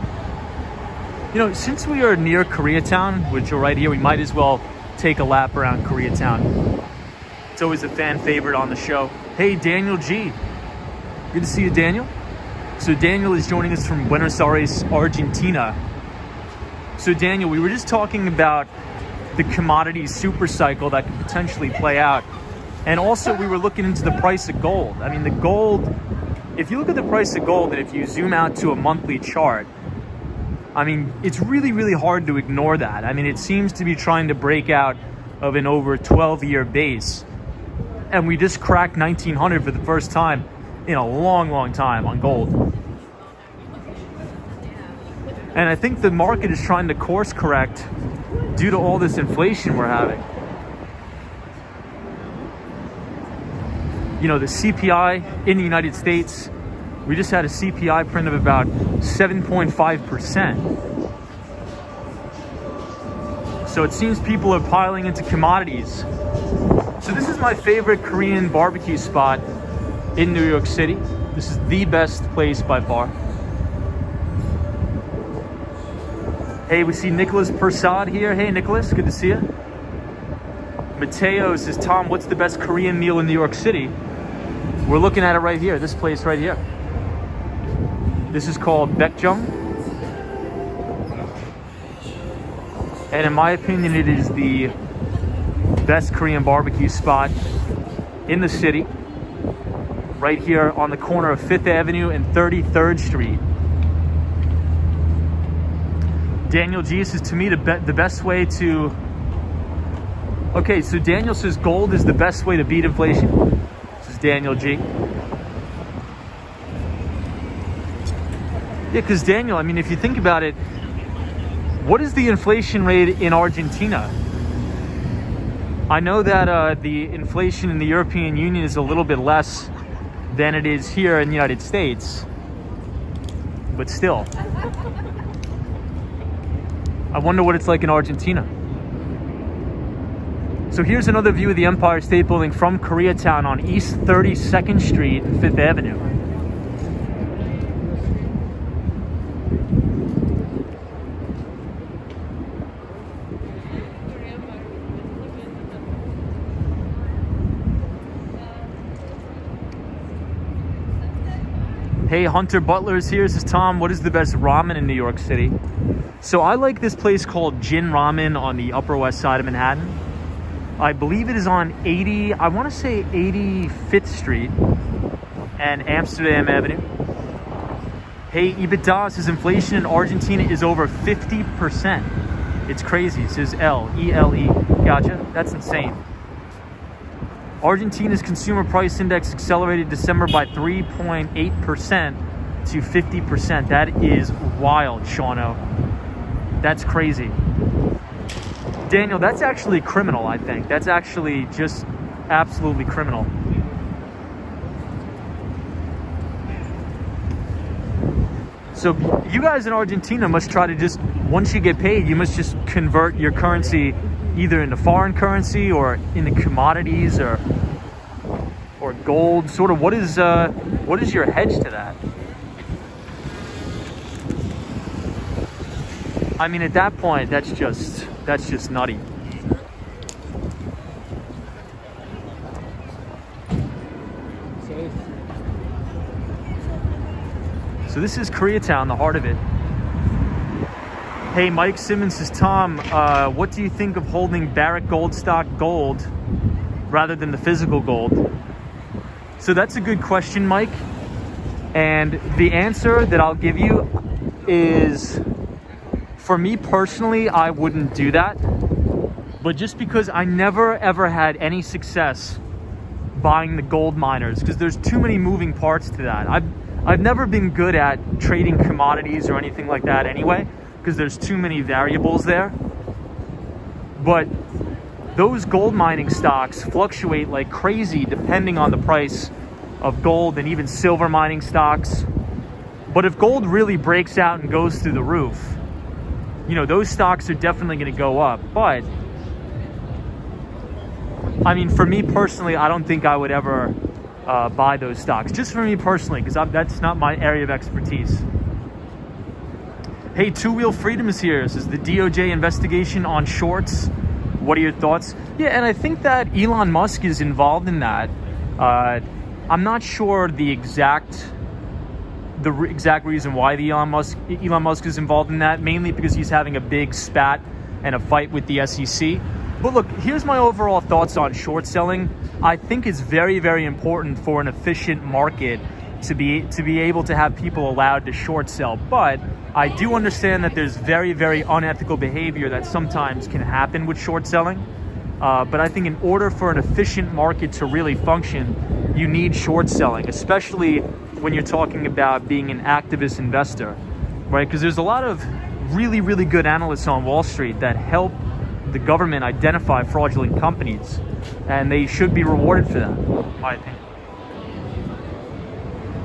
You know, since we are near Koreatown, which are right here, we might as well take a lap around Koreatown. It's always a fan favorite on the show. Hey, Daniel G. Good to see you, Daniel. So Daniel is joining us from Buenos Aires, Argentina. So Daniel, we were just talking about the commodity super cycle that could potentially play out. And also we were looking into the price of gold. I mean, the gold, if you look at the price of gold and if you zoom out to a monthly chart, I mean, it's really, really hard to ignore that. I mean, it seems to be trying to break out of an over 12-year base. And we just cracked 1900 for the first time in a long, long time on gold. And I think the market is trying to course correct due to all this inflation we're having. You know, the CPI in the United States, we just had a CPI print of about 7.5%. So it seems people are piling into commodities. So this is my favorite Korean barbecue spot in New York City. This is the best place by far. Hey, we see Nicholas Persad here. Hey, Nicholas, good to see you. Mateo says, Tom, what's the best Korean meal in New York City? We're looking at it right here, this place right here. This is called Baekjung. And in my opinion, it is the best Korean barbecue spot in the city. Right here on the corner of 5th Avenue and 33rd Street. Daniel G says, to me, the best way to... Okay, so Daniel says gold is the best way to beat inflation. This is Daniel G. Yeah, because Daniel, I mean, if you think about it, what is the inflation rate in Argentina? I know that the inflation in the European Union is a little bit less than it is here in the United States, but still. I wonder what it's like in Argentina. So here's another view of the Empire State Building from Koreatown on East 32nd Street and 5th Avenue. Hey, Hunter Butler is here. Says, Tom, what is the best ramen in New York City? So I like this place called Jin Ramen on the Upper West Side of Manhattan. I believe it is on 85th Street and Amsterdam Avenue. Hey, EBITDA says inflation in Argentina is over 50%. It's crazy. It says L-E-L-E. Gotcha. That's insane. Argentina's consumer price index accelerated December by 3.8% to 50%. That is wild, Shauno. That's crazy. Daniel, that's actually criminal, I think. That's actually just absolutely criminal. So you guys in Argentina must try to just, once you get paid, you must just convert your currency either into foreign currency or into commodities or gold. Sort of, what is your hedge to that? I mean, at that point, that's just nutty. So this is Koreatown, the heart of it. Hey, Mike Simmons says, Tom, what do you think of holding Barrick Gold stock gold rather than the physical gold? So that's a good question, Mike. And the answer that I'll give you is, for me personally, I wouldn't do that. But just because I never ever had any success buying the gold miners, because there's too many moving parts to that. I've never been good at trading commodities or anything like that anyway, because there's too many variables there. But those gold mining stocks fluctuate like crazy depending on the price of gold, and even silver mining stocks. But if gold really breaks out and goes through the roof, you know, those stocks are definitely going to go up. But I mean, for me personally, I don't think I would ever buy those stocks. Just for me personally, because that's not my area of expertise. Hey, Two Wheel Freedom is here. This is the DOJ investigation on shorts. What are your thoughts? Yeah, and I think that Elon Musk is involved in that. I'm not sure the exact reason why Elon Musk is involved in that, mainly because he's having a big spat and a fight with the SEC. But look, here's my overall thoughts on short selling. I think it's very, very important for an efficient market to be able to have people allowed to short sell. But I do understand that there's very, very unethical behavior that sometimes can happen with short selling. But I think in order for an efficient market to really function, you need short selling, especially when you're talking about being an activist investor, right? Because there's a lot of really, really good analysts on Wall Street that help the government identify fraudulent companies, and they should be rewarded for that, in my opinion.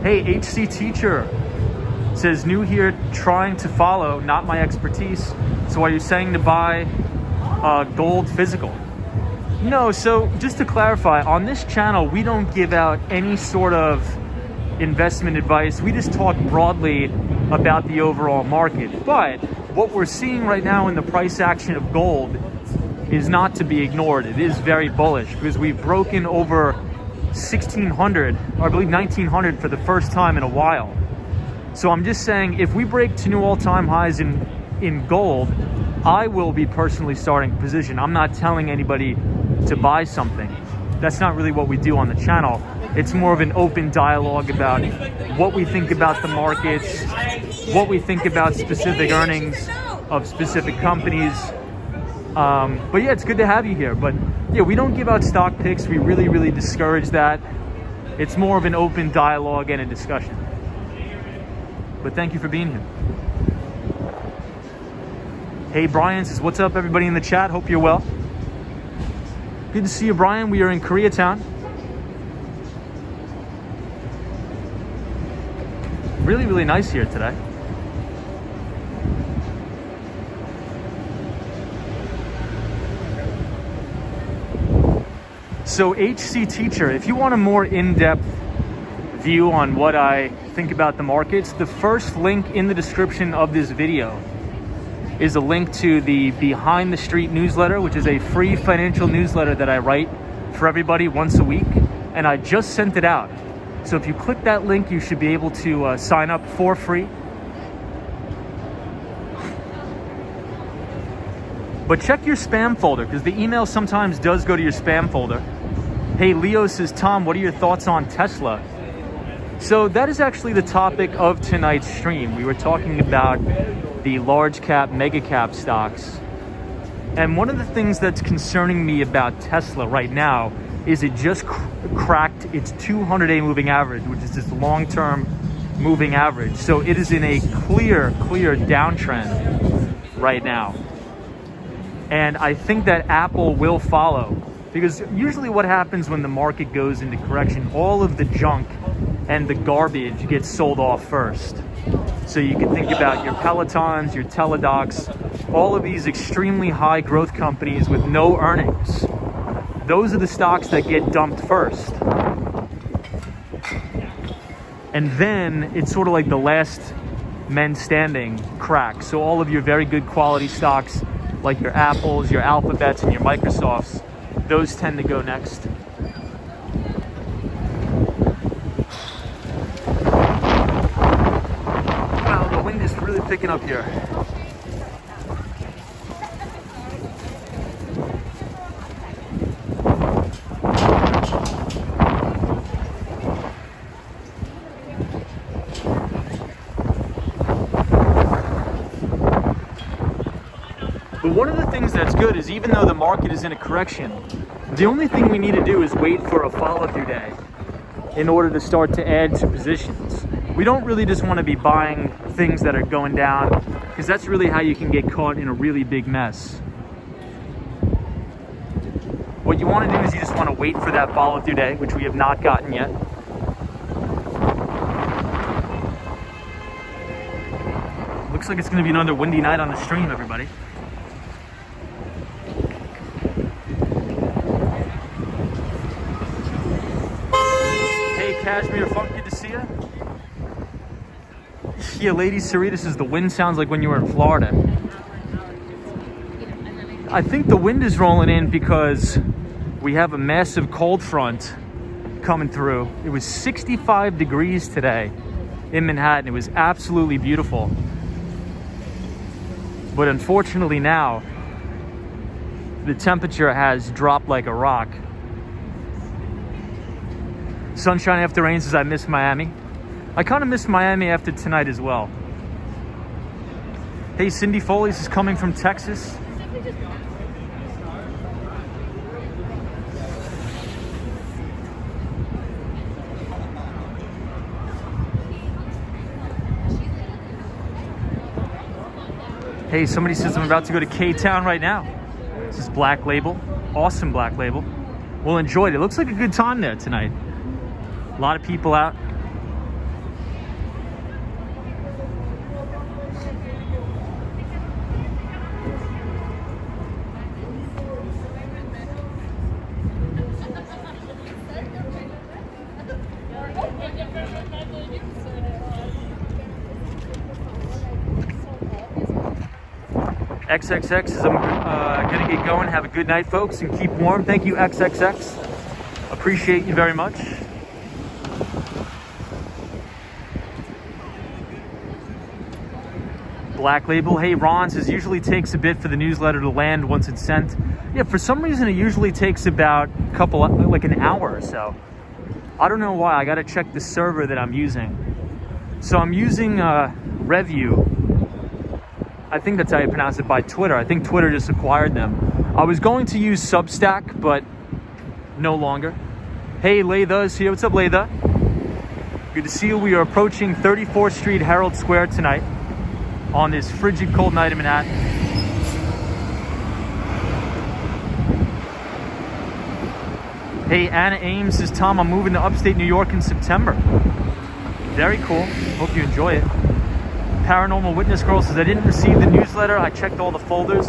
Hey, HC Teacher says, new here, trying to follow, not my expertise. So are you saying to buy gold physical? No, so just to clarify, on this channel, we don't give out any sort of investment advice. We just talk broadly about the overall market. But what we're seeing right now in the price action of gold is not to be ignored. It is very bullish because we've broken over 1600, or I believe 1900 for the first time in a while. So I'm just saying, if we break to new all-time highs in gold, I will be personally starting a position. I'm not telling anybody to buy something. That's not really what we do on the channel. It's more of an open dialogue about what we think about the markets, what we think about specific earnings of specific companies. But yeah, it's good to have you here. But yeah, we don't give out stock picks. We really discourage that. It's more of an open dialogue and a discussion. But thank you for being here. Hey, Brian says, what's up, everybody in the chat? Hope you're well. Good to see you, Brian. We are in Koreatown. Really nice here today. So HC Teacher, if you want a more in-depth view on what I think about the markets, the first link in the description of this video is a link to the Behind the Street newsletter, which is a free financial newsletter that I write for everybody once a week, and I just sent it out. So if you click that link, you should be able to sign up for free. But check your spam folder, because the email sometimes does go to your spam folder. Hey, Leo says, Tom, what are your thoughts on Tesla? So that is actually the topic of tonight's stream. We were talking about the large cap, mega cap stocks. And one of the things that's concerning me about Tesla right now is it just cracked its 200-day moving average, which is this long-term moving average. So it is in a clear downtrend right now. And I think that Apple will follow, because usually what happens when the market goes into correction, all of the junk and the garbage gets sold off first. So you can think about your Pelotons, your Teladocs, all of these extremely high growth companies with no earnings. Those are the stocks that get dumped first. And then it's sort of like the last men standing crack. So all of your very good quality stocks, like your Apples, your Alphabets, and your Microsofts, those tend to go next. Wow, the wind is really picking up here. But one of the things that's good is, even though the market is in a correction, the only thing we need to do is wait for a follow-through day in order to start to add to positions. We don't really just want to be buying things that are going down, because that's really how you can get caught in a really big mess. What you want to do is you just want to wait for that follow-through day, which we have not gotten yet. Looks like it's going to be another windy night on the stream, everybody. Cashmere Funk, good to see you. Yeah, Lady Sarita says the wind sounds like when you were in Florida. I think the wind is rolling in because we have a massive cold front coming through. It was 65 degrees today in Manhattan. It was absolutely beautiful. But unfortunately now, the temperature has dropped like a rock. Sunshine After Rain says, I miss Miami. I kind of miss Miami after tonight as well. Hey, Cindy Foley's is coming from Texas. Hey, somebody says I'm about to go to K-Town right now. This is Black Label. Awesome Black Label. We'll enjoy it. It looks like a good time there tonight. A lot of people out. XXX is gonna get going. Have a good night, folks, and keep warm. Thank you, XXX. Appreciate you very much. Black Label. Hey, Ron says usually takes a bit for the newsletter to land once it's sent. Yeah, for some reason it usually takes about like an hour or so. I don't know why. I got to check the server that I'm using. So I'm using Review. I think that's how you pronounce it, by Twitter. I think Twitter just acquired them. I was going to use Substack, but no longer. Hey, Laytha is here. What's up, Laytha? Good to see you. We are approaching 34th Street, Herald Square tonight on this frigid cold night in Manhattan. Hey, Anna Ames says, Tom, I'm moving to upstate New York in September. Very cool. Hope you enjoy it. Paranormal Witness Girl says, I didn't receive the newsletter. I checked all the folders.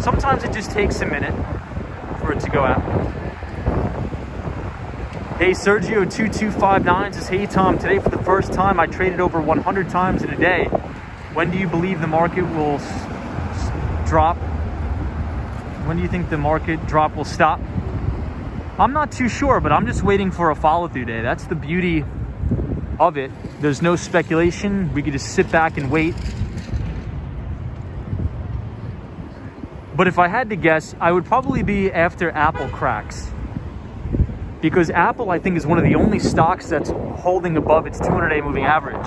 Sometimes it just takes a minute for it to go out. Hey, Sergio2259 says, hey, Tom, today for the first time I traded over 100 times in a day. When do you believe the market will drop? When do you think the market drop will stop? I'm not too sure, but I'm just waiting for a follow-through day. That's the beauty of it. There's no speculation. We could just sit back and wait. But if I had to guess, I would probably be after Apple cracks. Because Apple, I think, is one of the only stocks that's holding above its 200-day moving average.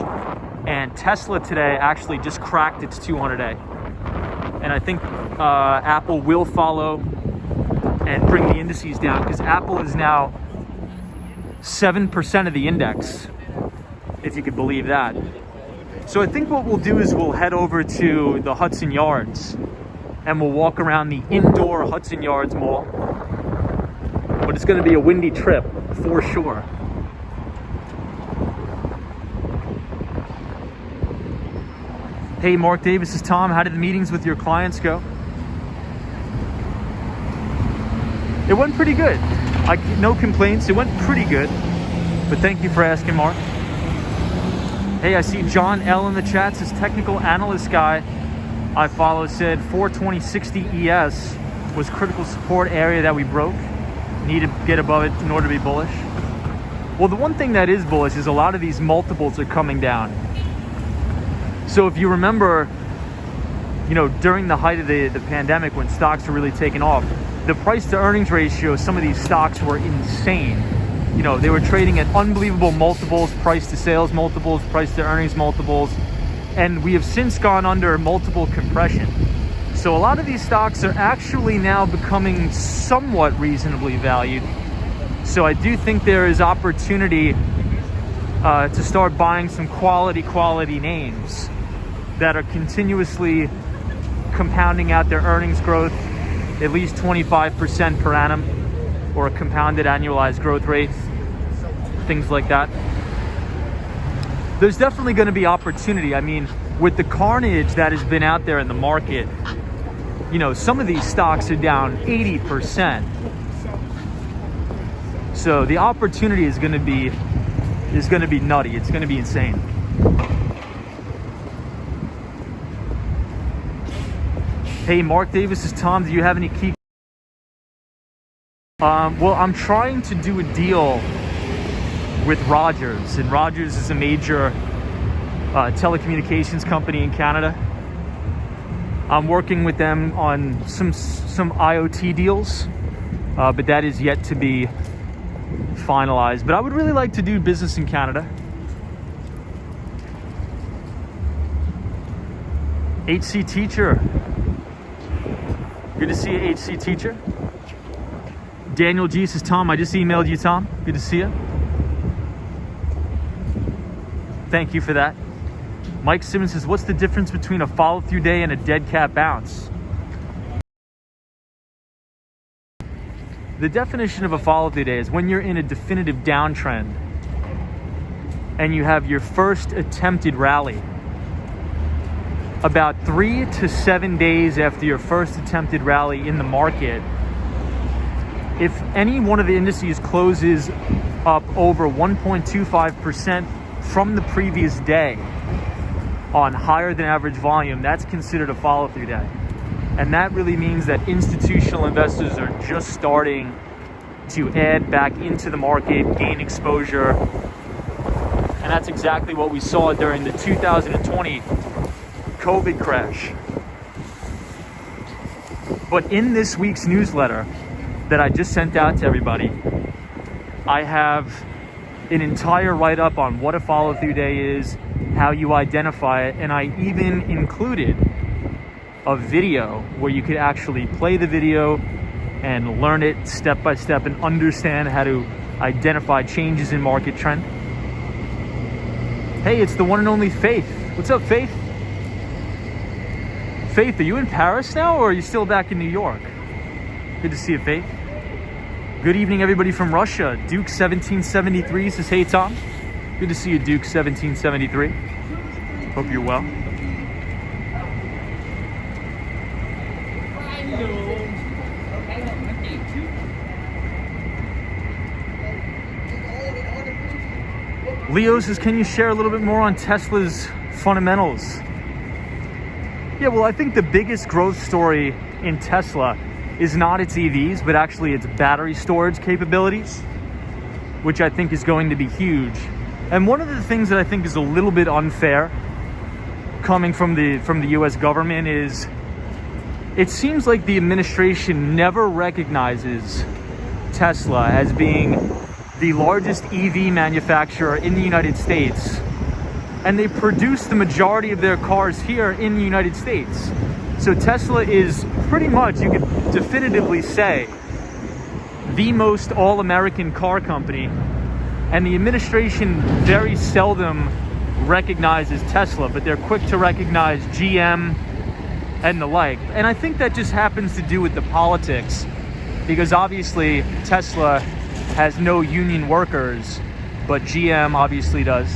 And Tesla today actually just cracked its 200-day. And I think Apple will follow and bring the indices down, because Apple is now 7% of the index, if you could believe that. So I think what we'll do is we'll head over to the Hudson Yards and we'll walk around the indoor Hudson Yards Mall. But it's going to be a windy trip for sure. Hey, Mark Davis says, Tom, how did the meetings with your clients go? It went pretty good. No complaints. It went pretty good. But thank you for asking, Mark. Hey, I see John L in the chat. Says, technical analyst guy I follow said 420.60 ES was critical support area that we broke. Need to get above it in order to be bullish. Well, the one thing that is bullish is a lot of these multiples are coming down. So if you remember, during the height of the pandemic, when stocks were really taking off, the price to earnings ratio, some of these stocks were insane. They were trading at unbelievable multiples, price to sales multiples, price to earnings multiples. And we have since gone under multiple compression. So a lot of these stocks are actually now becoming somewhat reasonably valued. So I do think there is opportunity to start buying some quality names that are continuously compounding out their earnings growth, at least 25% per annum, or a compounded annualized growth rate, things like that. There's definitely going to be opportunity. I mean, with the carnage that has been out there in the market, some of these stocks are down 80%. So the opportunity is going to be nutty. It's going to be insane. Hey, Mark Davis says, Tom, do you have any key? Well, I'm trying to do a deal with Rogers, and Rogers is a major telecommunications company in Canada. I'm working with them on some IoT deals, but that is yet to be finalized. But I would really like to do business in Canada. HC Teacher. Good to see you, HC Teacher. Daniel G says, Tom, I just emailed you, Tom. Good to see you. Thank you for that. Mike Simmons says, what's the difference between a follow-through day and a dead cat bounce? The definition of a follow-through day is when you're in a definitive downtrend and you have your first attempted rally. About 3 to 7 days after your first attempted rally in the market, if any one of the indices closes up over 1.25% from the previous day on higher than average volume, that's considered a follow-through day. And that really means that institutional investors are just starting to add back into the market, gain exposure. And that's exactly what we saw during the 2020 COVID crash. But in this week's newsletter that I just sent out to everybody, I have an entire write-up on what a follow-through day is, how you identify it, and I even included a video where you could actually play the video and learn it step by step and understand how to identify changes in market trend. Hey, it's the one and only Faith. What's up, Faith? Faith, are you in Paris now, or are you still back in New York? Good to see you, Faith. Good evening, everybody from Russia. Duke 1773 says, hey, Tom. Good to see you, Duke 1773. Hope you're well. Leo says, can you share a little bit more on Tesla's fundamentals? Yeah, well, I think the biggest growth story in Tesla is not its EVs, but actually its battery storage capabilities, which I think is going to be huge. And one of the things that I think is a little bit unfair coming from the US government is it seems like the administration never recognizes Tesla as being the largest EV manufacturer in the United States, and they produce the majority of their cars here in the United States. So Tesla is pretty much, you could definitively say, the most all-American car company, and the administration very seldom recognizes Tesla, but they're quick to recognize GM and the like. And I think that just happens to do with the politics, because obviously Tesla has no union workers, but GM obviously does.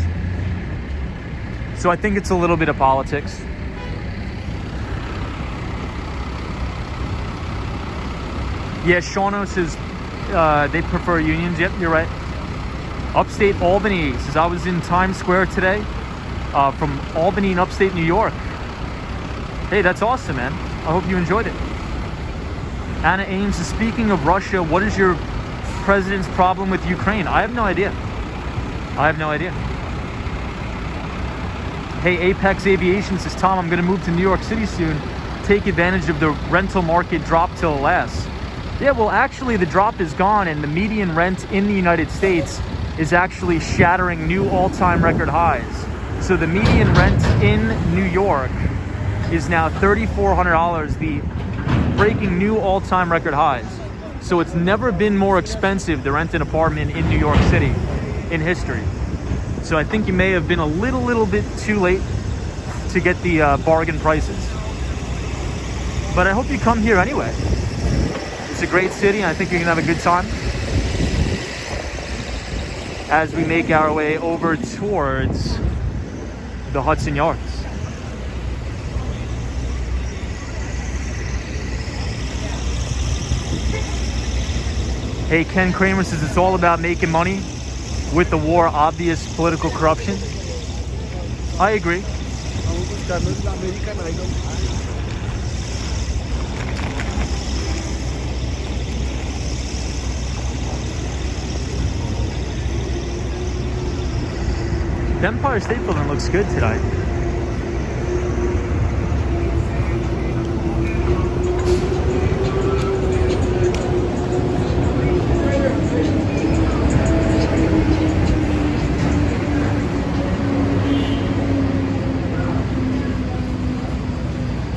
So I think it's a little bit of politics. Yeah, Shauno says they prefer unions. Yep, you're right. Upstate Albany says, I was in Times Square today from Albany in upstate New York. Hey, that's awesome, man. I hope you enjoyed it. Anna Ames is, speaking of Russia, what is your president's problem with Ukraine? I have no idea. Hey, Apex Aviation says, Tom, I'm going to move to New York City soon. Take advantage of the rental market drop till it lasts. Yeah, well, actually, the drop is gone, and the median rent in the United States is actually shattering new all-time record highs. So the median rent in New York is now $3,400, breaking new all-time record highs. So it's never been more expensive to rent an apartment in New York City in history. So I think you may have been a little bit too late to get the bargain prices. But I hope you come here anyway. It's a great city, and I think you're gonna have a good time as we make our way over towards the Hudson Yards. Hey, Ken Kramer says it's all about making money with the war, obvious political corruption. I agree. The Empire State Building looks good tonight.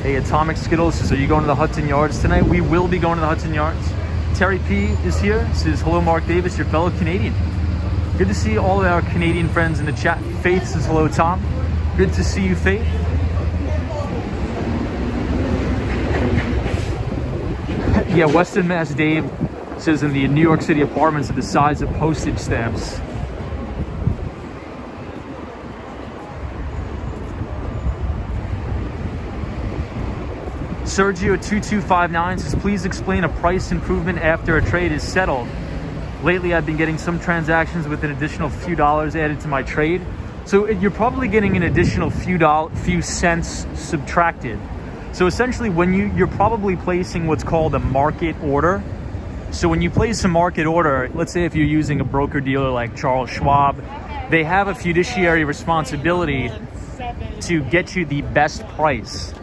Hey, Atomic Skittles says, are you going to the Hudson Yards tonight? We will be going to the Hudson Yards. Terry P is here. Says, hello, Mark Davis, your fellow Canadian. Good to see all of our Canadian friends in the chat. Faith says, hello, Tom. Good to see you, Faith. Yeah, Weston Mass Dave says, in the New York City apartments are the size of postage stamps. Sergio2259 says, please explain a price improvement after a trade is settled. Lately, I've been getting some transactions with an additional few dollars added to my trade. So you're probably getting an additional few cents subtracted. So essentially, when you're probably placing what's called a market order, So when you place a market order, let's say if you're using a broker dealer like Charles Schwab, they have a fiduciary responsibility to get you the best price.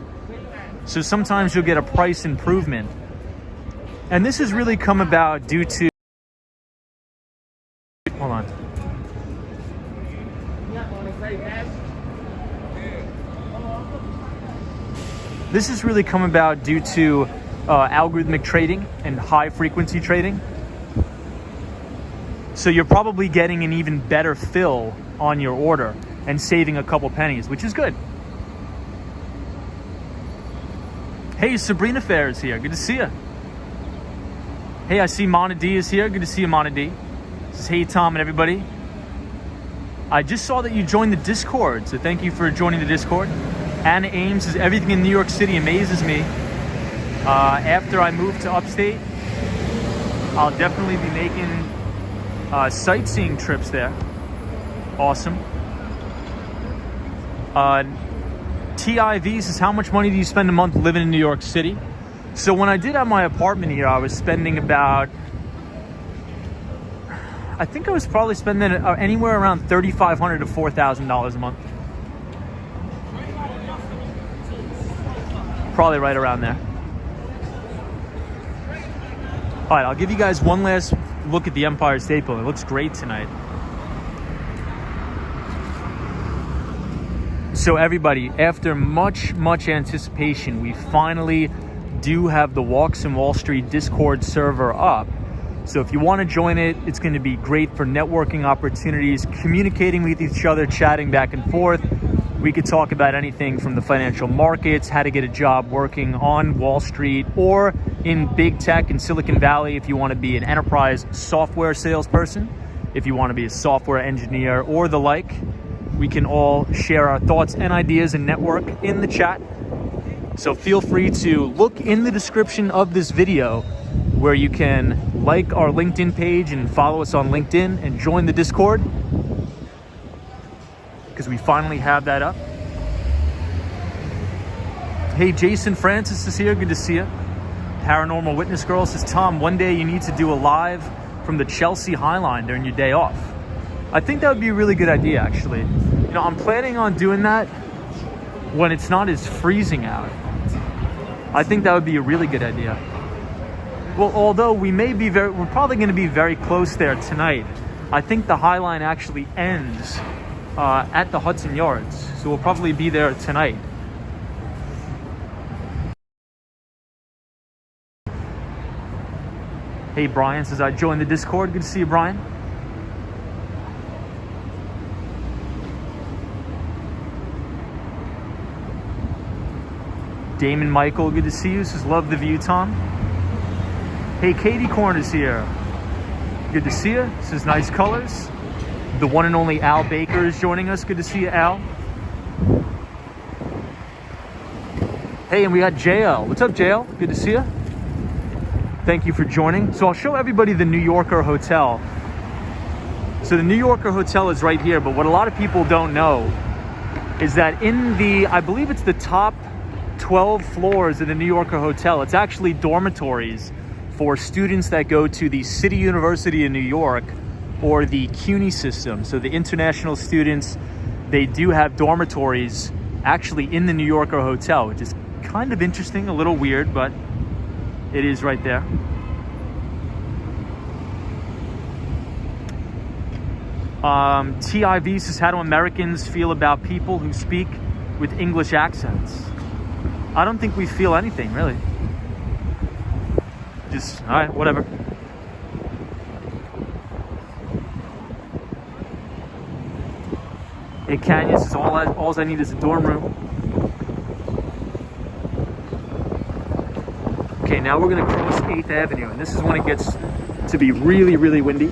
So sometimes you'll get a price improvement. And this has really come about due to, hold on. This has really come about due to algorithmic trading and high frequency trading. So you're probably getting an even better fill on your order and saving a couple pennies, which is good. Hey, Sabrina Fair is here. Good to see you. Hey, I see Mana D is here. Good to see you, Mana D. This is Hey Tom and everybody. I just saw that you joined the Discord, so thank you for joining the Discord. Anna Ames says, everything in New York City amazes me. After I move to upstate, I'll definitely be making sightseeing trips there. Awesome. TIV says, how much money do you spend a month living in New York City? So when I did have my apartment here, I was spending about, I think I was probably spending anywhere around $3,500 to $4,000 a month. Probably right around there. All right, I'll give you guys one last look at the Empire State Building. It looks great tonight. So everybody, after much anticipation, we finally do have the Walks in Wall Street Discord server up. So if you want to join it, it's going to be great for networking opportunities, communicating with each other, chatting back and forth. We could talk about anything from the financial markets, how to get a job working on Wall Street or in big tech in Silicon Valley if you want to be an enterprise software salesperson, if you want to be a software engineer or the like. We can all share our thoughts and ideas and network in the chat. So feel free to look in the description of this video where you can like our LinkedIn page and follow us on LinkedIn and join the Discord, because we finally have that up. Hey, Jason Francis is here. Good to see you. Paranormal Witness Girl says, Tom, one day you need to do a live from the Chelsea High Line during your day off. I think that would be a really good idea, actually. You know, I'm planning on doing that when it's not as freezing out. I think that would be a really good idea. Well, although we're probably going to be very close there tonight. I think the High Line actually ends at the Hudson Yards, so we'll probably be there tonight. Hey, Brian says, I joined the Discord. Good to see you, Brian. Damon Michael, good to see you. Says, love the view, Tom. Hey, Katie Korn is here. Good to see you. Says, nice colors. The one and only Al Baker is joining us. Good to see you, Al. Hey, and we got JL. What's up, JL? Good to see you. Thank you for joining. So I'll show everybody the New Yorker Hotel. So the New Yorker Hotel is right here, but what a lot of people don't know is that in the, I believe it's the top 12 floors of the New Yorker Hotel, it's actually dormitories for students that go to the City University of New York or the CUNY system. So the international students, they do have dormitories actually in the New Yorker Hotel, which is kind of interesting, a little weird, but it is right there. TIV says, how do Americans feel about people who speak with English accents? I don't think we feel anything, really. Just, all right, whatever. Hey, Canyon says, all I need is a dorm room. Okay, now we're gonna cross 8th Avenue, and this is when it gets to be really windy.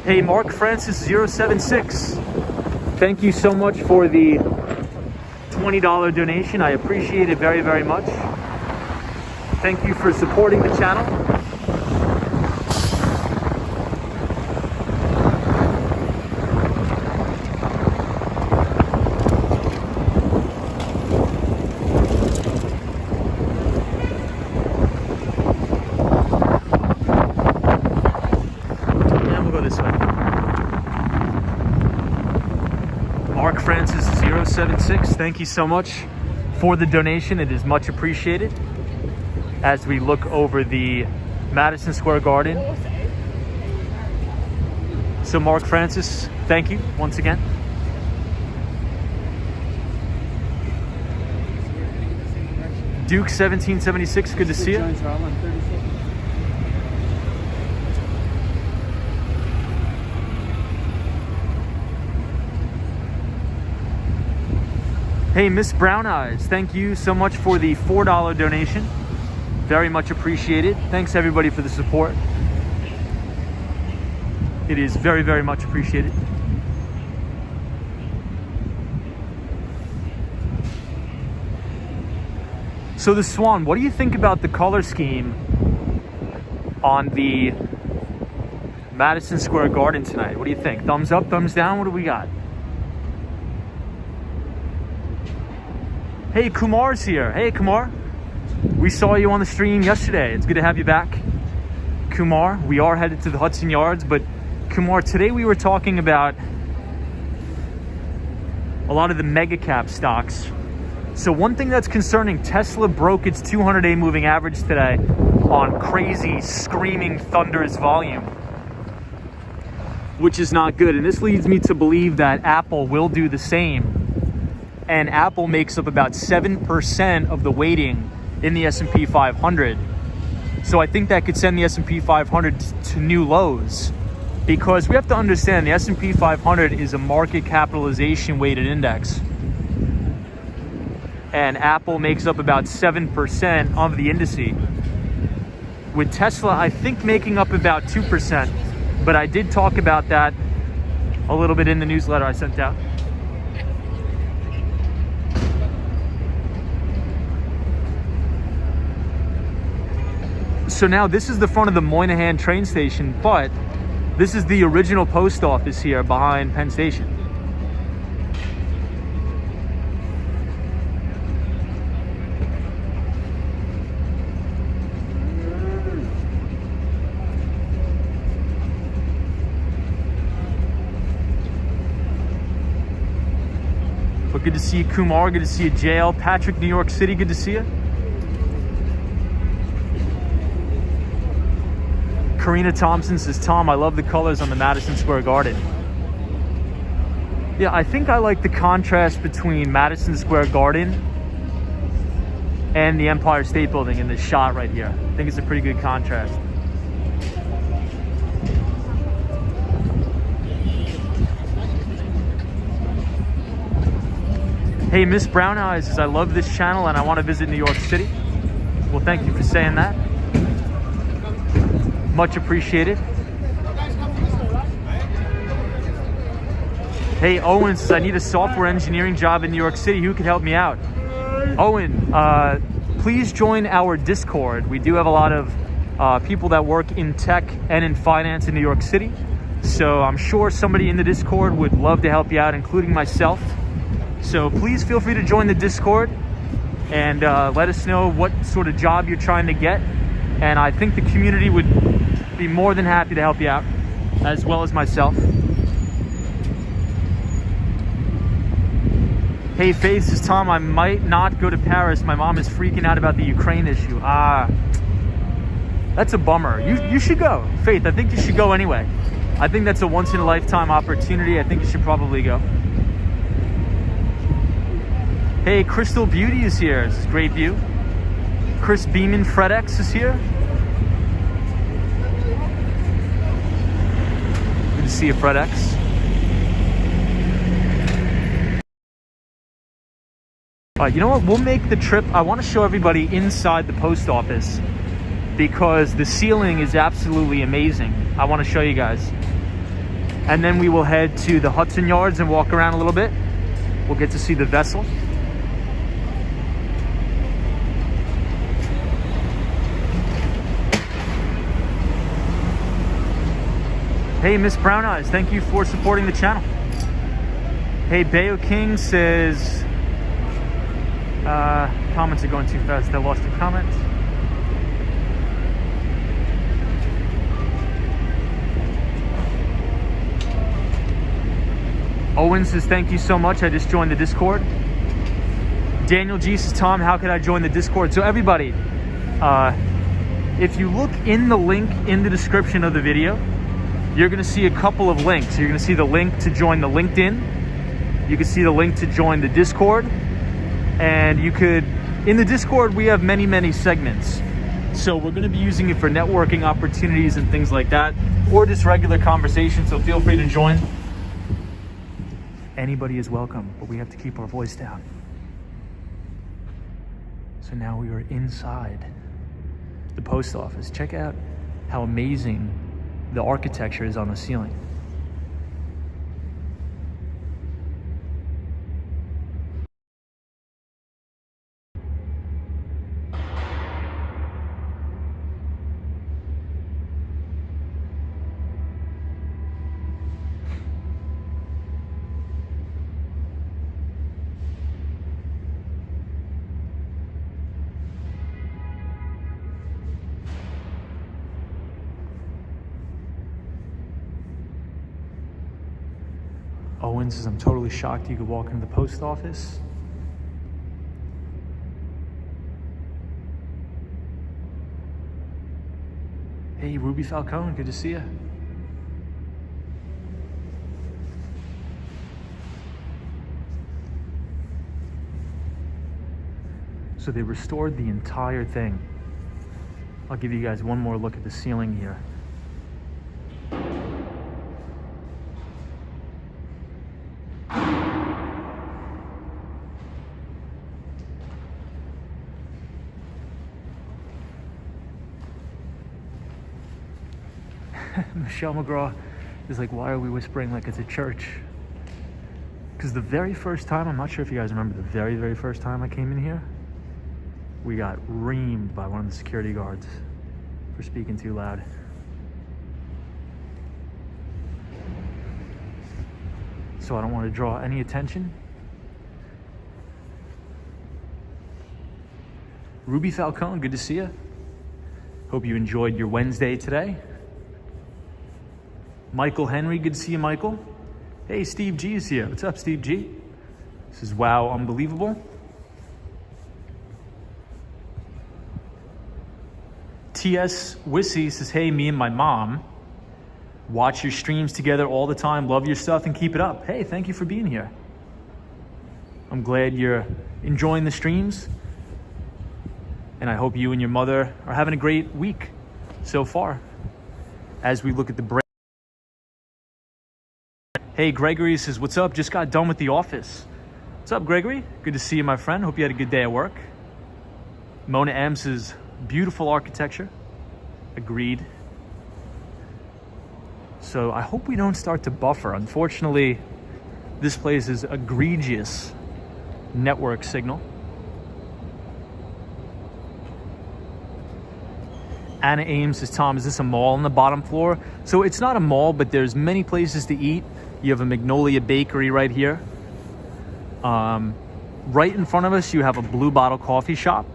Hey, Mark Francis 076. Thank you so much for the $20 donation. I appreciate it very much. Thank you for supporting the channel. Mark Francis 076, thank you so much for the donation. It is much appreciated as we look over the Madison Square Garden. So Mark Francis, thank you once again. Duke 1776, good to see you. Hey, Miss Brown Eyes, thank you so much for the $4 donation. Very much appreciated. Thanks everybody for the support. It is very, very much appreciated. So the Swan, what do you think about the color scheme on the Madison Square Garden tonight? What do you think? Thumbs up, thumbs down? What do we got? Hey, Kumar's here. Hey, Kumar. We saw you on the stream yesterday. It's good to have you back. Kumar, we are headed to the Hudson Yards, but Kumar, today we were talking about a lot of the mega cap stocks. So one thing that's concerning, Tesla broke its 200-day moving average today on crazy, screaming, thunderous volume, which is not good. And this leads me to believe that Apple will do the same. And Apple makes up about 7% of the weighting in the S&P 500. So I think that could send the S&P 500 to new lows, because we have to understand the S&P 500 is a market capitalization weighted index. And Apple makes up about 7% of the indice. With Tesla, I think making up about 2%. But I did talk about that a little bit in the newsletter I sent out. So now this is the front of the Moynihan train station, but this is the original post office here behind Penn Station. But good to see you, Kumar. Good to see you, JL. Patrick, New York City. Good to see you. Karina Thompson says, Tom, I love the colors on the Madison Square Garden. Yeah, I think I like the contrast between Madison Square Garden and the Empire State Building in this shot right here. I think it's a pretty good contrast. Hey, Miss Brown Eyes says, I love this channel and I want to visit New York City. Well, thank you for saying that. Much appreciated. Hey, Owen says, I need a software engineering job in New York City. Who could help me out? Owen, please join our Discord. We do have a lot of people that work in tech and in finance in New York City. So I'm sure somebody in the Discord would love to help you out, including myself. So please feel free to join the Discord and let us know what sort of job you're trying to get. And I think the community would be more than happy to help you out, as well as myself. Hey, Faith says, Tom, I might not go to Paris. My mom is freaking out about the Ukraine issue. That's a bummer. You should go. Faith, I think you should go anyway. I think that's a once-in-a-lifetime opportunity. I think you should probably go. Hey, Crystal Beauty is here. This is a great view. Chris Beeman, FredX is here. Good to see you, FredX. All right, you know what? We'll make the trip. I want to show everybody inside the post office because the ceiling is absolutely amazing. I want to show you guys. And then we will head to the Hudson Yards and walk around a little bit. We'll get to see the vessel. Hey, Miss Brown Eyes, thank you for supporting the channel. Hey, Bayo King says, comments are going too fast. I lost your comment. Owen says, thank you so much. I just joined the Discord. Daniel G says, Tom, how could I join the Discord? So everybody, if you look in the link in the description of the video, you're going to see a couple of links. You're going to see the link to join the LinkedIn. You can see the link to join the Discord. And you could, in the Discord, we have many, many segments. So we're going to be using it for networking opportunities and things like that, or just regular conversation. So feel free to join. Anybody is welcome, but we have to keep our voice down. So now we are inside the post office. Check out how amazing the architecture is on the ceiling. Owen says, I'm totally shocked you could walk into the post office. Hey, Ruby Falcone, good to see you. So they restored the entire thing. I'll give you guys one more look at the ceiling here. Michelle McGraw is like, why are we whispering like it's a church? Because the very first time, I'm not sure if you guys remember the very, very first time I came in here, we got reamed by one of the security guards for speaking too loud. So I don't want to draw any attention. Ruby Falcone, good to see you. Hope you enjoyed your Wednesday today. Michael Henry, good to see you, Michael. Hey, Steve G is here. What's up, Steve G? This is wow, unbelievable. T.S. Wissy says, hey, me and my mom watch your streams together all the time. Love your stuff and keep it up. Hey, thank you for being here. I'm glad you're enjoying the streams. And I hope you and your mother are having a great week so far as we look at the break. Hey, Gregory says, what's up? Just got done with the office. What's up, Gregory? Good to see you, my friend. Hope you had a good day at work. Mona M says, beautiful architecture. Agreed. So I hope we don't start to buffer. Unfortunately, this place is egregious network signal. Anna Ames says, Tom, is this a mall on the bottom floor? So it's not a mall, but there's many places to eat. You have a Magnolia Bakery right here. Right in front of us, you have a Blue Bottle coffee shop,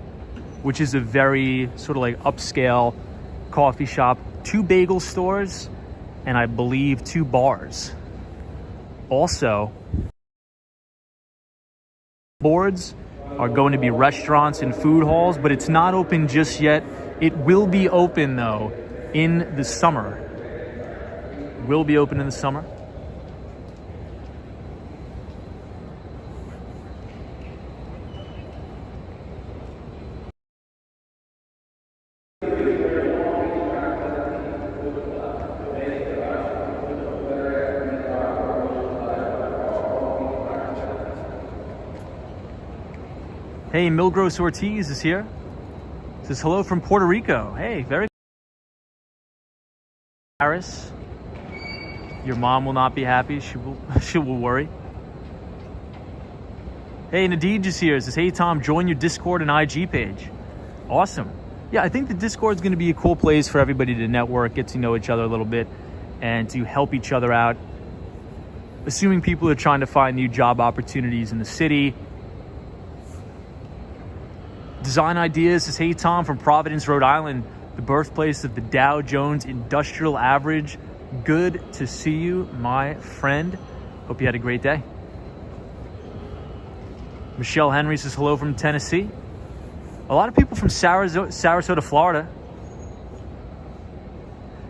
which is a very sort of like upscale coffee shop. 2 bagel stores, and I believe 2 bars. Also, boards are going to be restaurants and food halls, but it's not open just yet. It will be open though in the summer. Will be open in the summer. Hey, Milgros Ortiz is here. Says hello from Puerto Rico. Hey, very Paris. Your mom will not be happy. She will worry. Hey, Nadij is here. Says, hey Tom, join your Discord and IG page. Awesome. Yeah, I think the Discord is going to be a cool place for everybody to network, get to know each other a little bit, and to help each other out. Assuming people are trying to find new job opportunities in the city. Design Ideas says, hey Tom, from Providence, Rhode Island, the birthplace of the Dow Jones Industrial Average. Good to see you, my friend. Hope you had a great day. Michelle Henry says hello from Tennessee. A lot of people from Sarasota, Florida.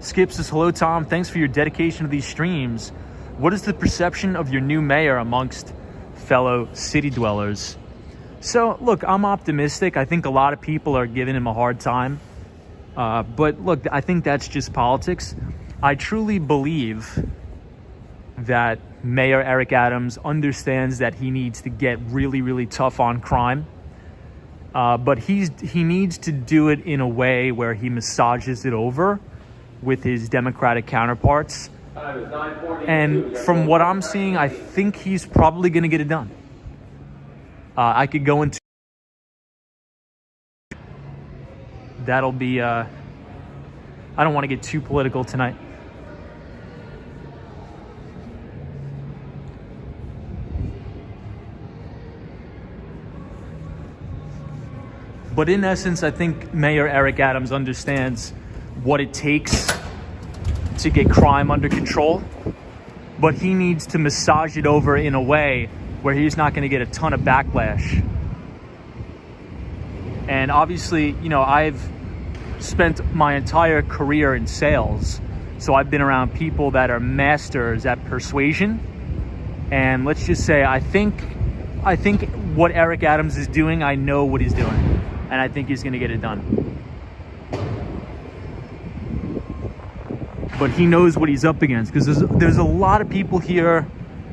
Skip says hello, Tom. Thanks for your dedication to these streams. What is the perception of your new mayor amongst fellow city dwellers? So, look, I'm optimistic. I think a lot of people are giving him a hard time. But look, I think that's just politics. I truly believe that Mayor Eric Adams understands that he needs to get really, really tough on crime. But he needs to do it in a way where he massages it over with his Democratic counterparts. And from what I'm seeing, I think he's probably going to get it done. I could go into... That'll be... I don't want to get too political tonight. But in essence, I think Mayor Eric Adams understands what it takes to get crime under control. But he needs to massage it over in a way where he's not going to get a ton of backlash. And obviously, you know, I've spent my entire career in sales. So I've been around people that are masters at persuasion. And let's just say, I think what Eric Adams is doing, I know what he's doing. And I think he's going to get it done. But he knows what he's up against, because there's a lot of people here,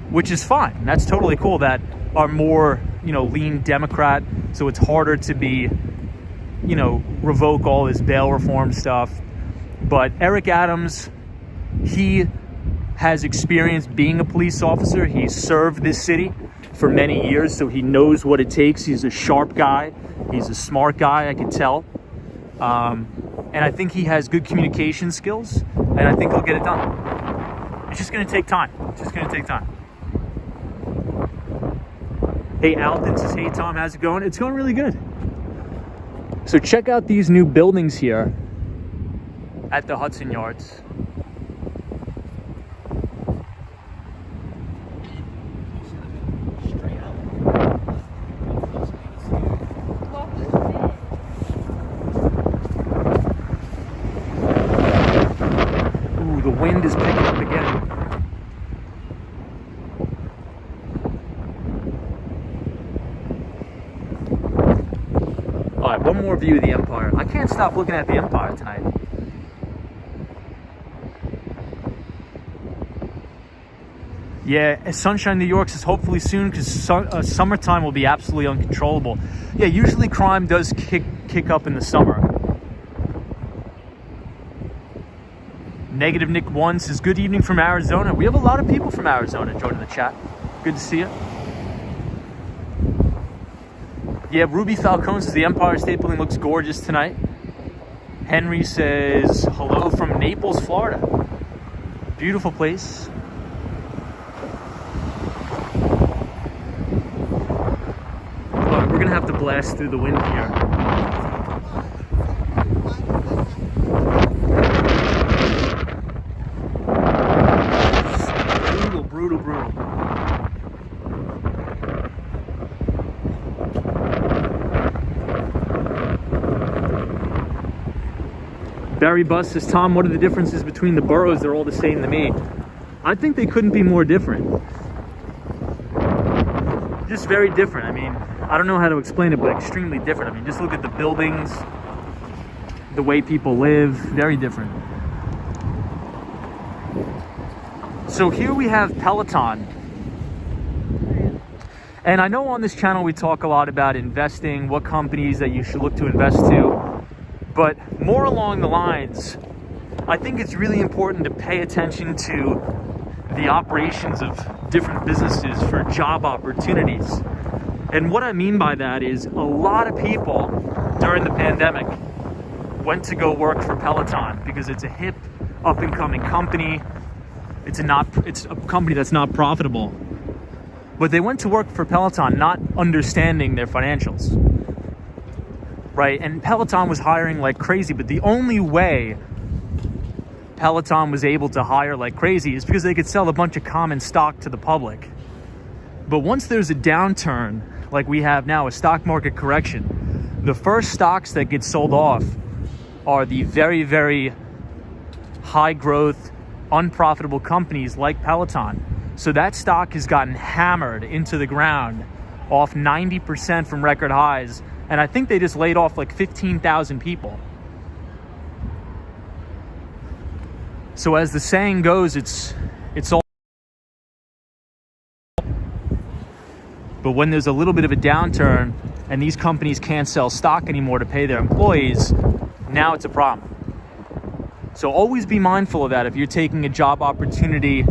which is fine. That's totally cool, that are more, you know, lean Democrat. So it's harder to be, you know, revoke all this bail reform stuff. But Eric Adams, he has experience being a police officer. He served this city for many years, so he knows what it takes. He's a sharp guy. He's a smart guy, I can tell. And I think he has good communication skills, and I think he'll get it done. It's just going to take time. It's just going to take time. Hey, Alden says, hey, Tom, how's it going? It's going really good. So check out these new buildings here at the Hudson Yards. Wind is picking up again. All right, one more view of the Empire. I can't stop looking at the Empire tonight. Yeah, Sunshine New York says hopefully soon, because summertime will be absolutely uncontrollable. Yeah, usually crime does kick up in the summer. Negative Nick 1 says, good evening from Arizona. We have a lot of people from Arizona joining the chat. Good to see you. Yeah, Ruby Falcone says, the Empire State Building looks gorgeous tonight. Henry says, hello from Naples, Florida. Beautiful place. We're going to have to blast through the wind here. Brutal. Barry Buss says, Tom, what are the differences between the boroughs? They're all the same to me. I think they couldn't be more different. Just very different. I mean, I don't know how to explain it, but extremely different. I mean, just look at the buildings, the way people live, very different. So here we have Peloton. And I know on this channel we talk a lot about investing, what companies that you should look to invest to. But more along the lines, I think it's really important to pay attention to the operations of different businesses for job opportunities. And what I mean by that is a lot of people during the pandemic went to go work for Peloton because it's a hip, up-and-coming company. It's a company that's not profitable. But they went to work for Peloton not understanding their financials. Right? And Peloton was hiring like crazy, but the only way Peloton was able to hire like crazy is because they could sell a bunch of common stock to the public. But once there's a downturn, like we have now, a stock market correction, the first stocks that get sold off are the very, very high growth, unprofitable companies like Peloton. So that stock has gotten hammered into the ground, off 90% from record highs. And I think they just laid off like 15,000 people. So as the saying goes, it's all. But when there's a little bit of a downturn and these companies can't sell stock anymore to pay their employees, now it's a problem. So always be mindful of that. If you're taking a job opportunity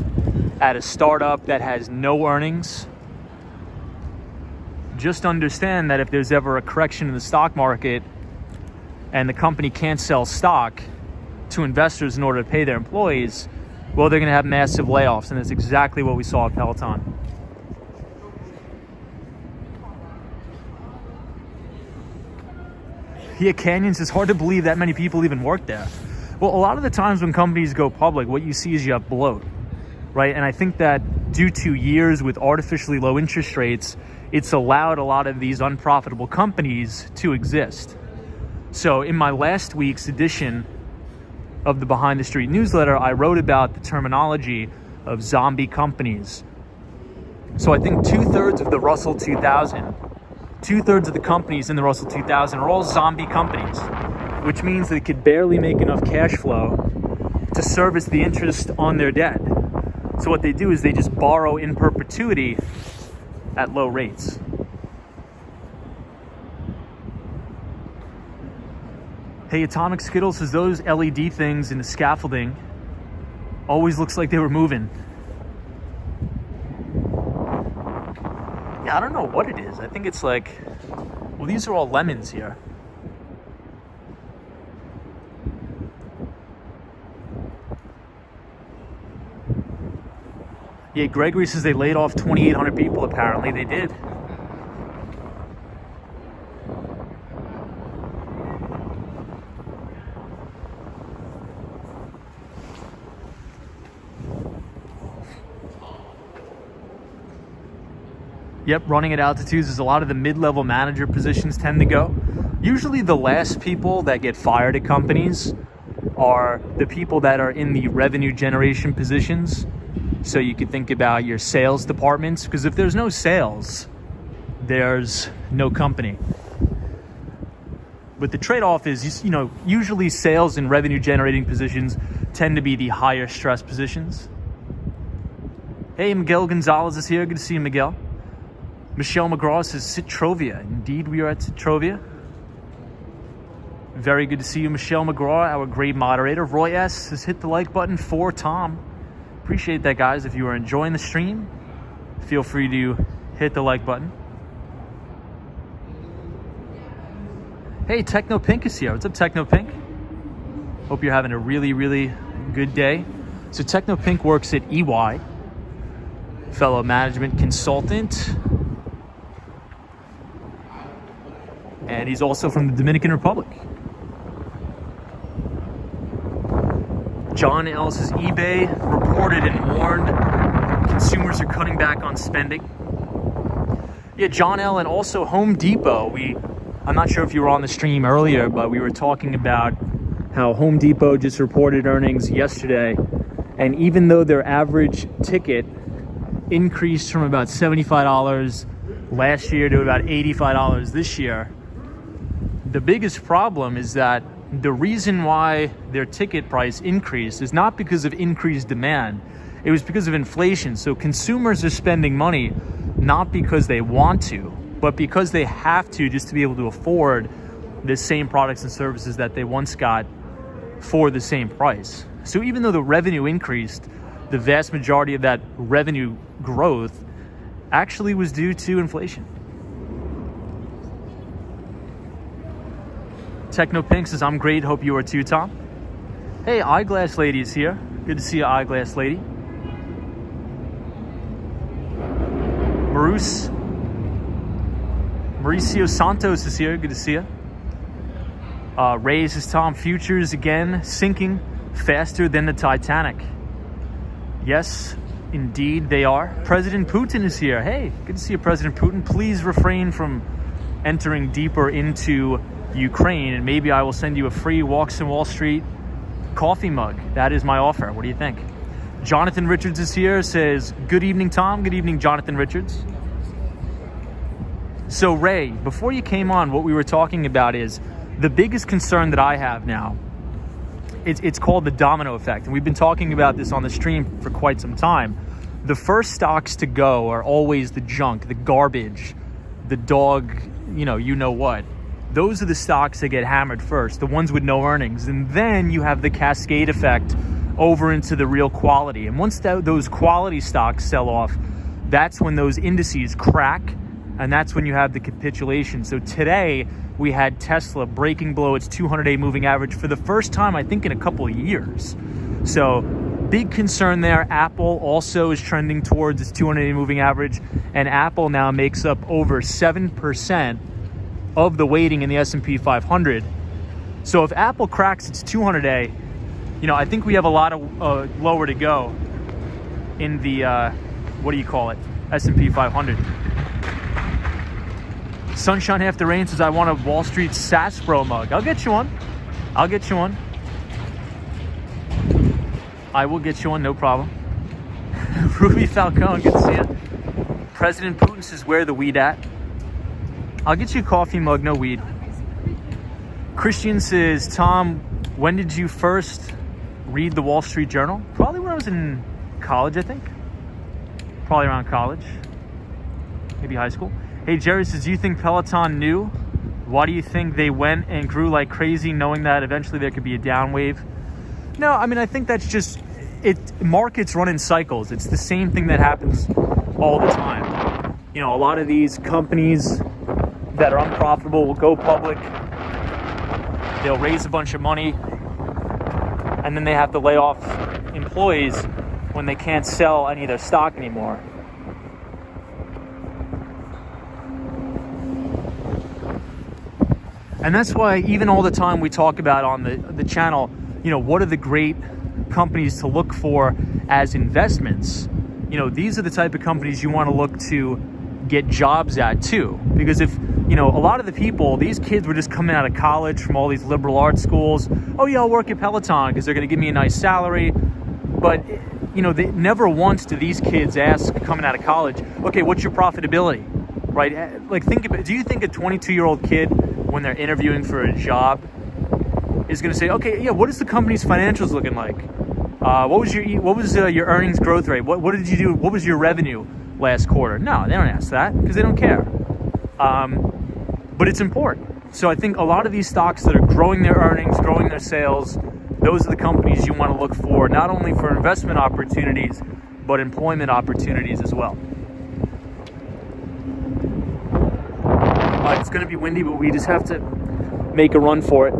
at a startup that has no earnings, just understand that if there's ever a correction in the stock market and the company can't sell stock to investors in order to pay their employees, well, they're going to have massive layoffs. And that's exactly what we saw at Peloton. Yeah, Canyons, it's hard to believe that many people even work there. Well, a lot of the times when companies go public, what you see is you have bloat, right? And I think that due to years with artificially low interest rates, it's allowed a lot of these unprofitable companies to exist. So in my last week's edition of the Behind the Street newsletter, I wrote about the terminology of zombie companies. So I think 2/3 of the Russell 2000, 2/3 of the companies in the Russell 2000 are all zombie companies, which means they could barely make enough cash flow to service the interest on their debt. So what they do is they just borrow in perpetuity at low rates. Hey, Atomic Skittle says those LED things in the scaffolding always looks like they were moving. Yeah, I don't know what it is. I think it's like, well, these are all lemons here. Yeah, Gregory says they laid off 2,800 people. Apparently they did. Yep, running at altitudes is a lot of the mid-level manager positions tend to go. Usually the last people that get fired at companies are the people that are in the revenue generation positions. So you could think about your sales departments, because if there's no sales, there's no company. But the trade-off is, usually sales and revenue generating positions tend to be the higher stress positions. Hey, Miguel Gonzalez is here. Good to see you, Miguel. Michelle McGraw says Citrovia. Indeed, we are at Citrovia. Very good to see you, Michelle McGraw, our great moderator. Roy S. has hit the like button for Tom. Appreciate that, guys. If you are enjoying the stream, feel free to hit the like button. Hey, Techno Pink is here. What's up, Techno Pink? Hope you're having a really, really good day. So Techno Pink works at EY, fellow management consultant. And he's also from the Dominican Republic. John L. says eBay reported and warned consumers are cutting back on spending. Yeah, John L. and also Home Depot. I'm not sure if you were on the stream earlier, but we were talking about how Home Depot just reported earnings yesterday. And even though their average ticket increased from about $75 last year to about $85 this year, the biggest problem is that the reason why their ticket price increased is not because of increased demand. It was because of inflation. So consumers are spending money not because they want to, but because they have to, just to be able to afford the same products and services that they once got for the same price. So even though the revenue increased, the vast majority of that revenue growth actually was due to inflation. Techno Pink says, I'm great. Hope you are too, Tom. Hey, Eyeglass Lady is here. Good to see you, Eyeglass Lady. Mauricio Santos is here. Good to see you. Ray says, Tom, futures again sinking faster than the Titanic. Yes, indeed they are. President Putin is here. Hey, good to see you, President Putin. Please refrain from entering deeper into Ukraine, and maybe I will send you a free Walks in Wall Street coffee mug. That is my offer. What do you think? Jonathan Richards is here, says, good evening, Tom. Good evening, Jonathan Richards. So, Ray, before you came on, what we were talking about is the biggest concern that I have now. It's called the domino effect, and we've been talking about this on the stream for quite some time. The first stocks to go are always the junk, the garbage, the dog, you know what. Those are the stocks that get hammered first, the ones with no earnings. And then you have the cascade effect over into the real quality. And once those quality stocks sell off, that's when those indices crack, and that's when you have the capitulation. So today we had Tesla breaking below its 200-day moving average for the first time, I think, in a couple of years. So big concern there. Apple also is trending towards its 200-day moving average, and Apple now makes up over 7% of the weighting in the S&P 500. So if Apple cracks its 200-day, I think we have a lot of lower to go in the S&P 500. Sunshine After Rain says, I want a Wall Street SAS Bro mug. I'll get you one. I will get you one, no problem. Ruby Falcone, good to see you. President Putin says, where the weed at? I'll get you a coffee mug, no weed. Christian says, Tom, when did you first read the Wall Street Journal? Probably when I was in college, I think. Probably around college. Maybe high school. Hey, Jerry says, do you think Peloton knew? Why do you think they went and grew like crazy knowing that eventually there could be a down wave? No, I think that's just it. Markets run in cycles. It's the same thing that happens all the time. A lot of these companies that are unprofitable will go public. They'll raise a bunch of money, and then they have to lay off employees when they can't sell any of their stock anymore. And that's why even all the time we talk about on the channel, what are the great companies to look for as investments? These are the type of companies you want to look to get jobs at too. Because if, a lot of the people, these kids were just coming out of college from all these liberal arts schools. Oh yeah, I'll work at Peloton because they're going to give me a nice salary. But, they never once do these kids ask coming out of college, okay, what's your profitability? Right? Like, think about, do you think a 22-year-old kid, when they're interviewing for a job, is going to say, okay, yeah, what is the company's financials looking like? What was your earnings growth rate? What did you do? What was your revenue last quarter? No, they don't ask that because they don't care. But it's important. So I think a lot of these stocks that are growing their earnings, growing their sales, those are the companies you want to look for, not only for investment opportunities, but employment opportunities as well. It's going to be windy, but we just have to make a run for it.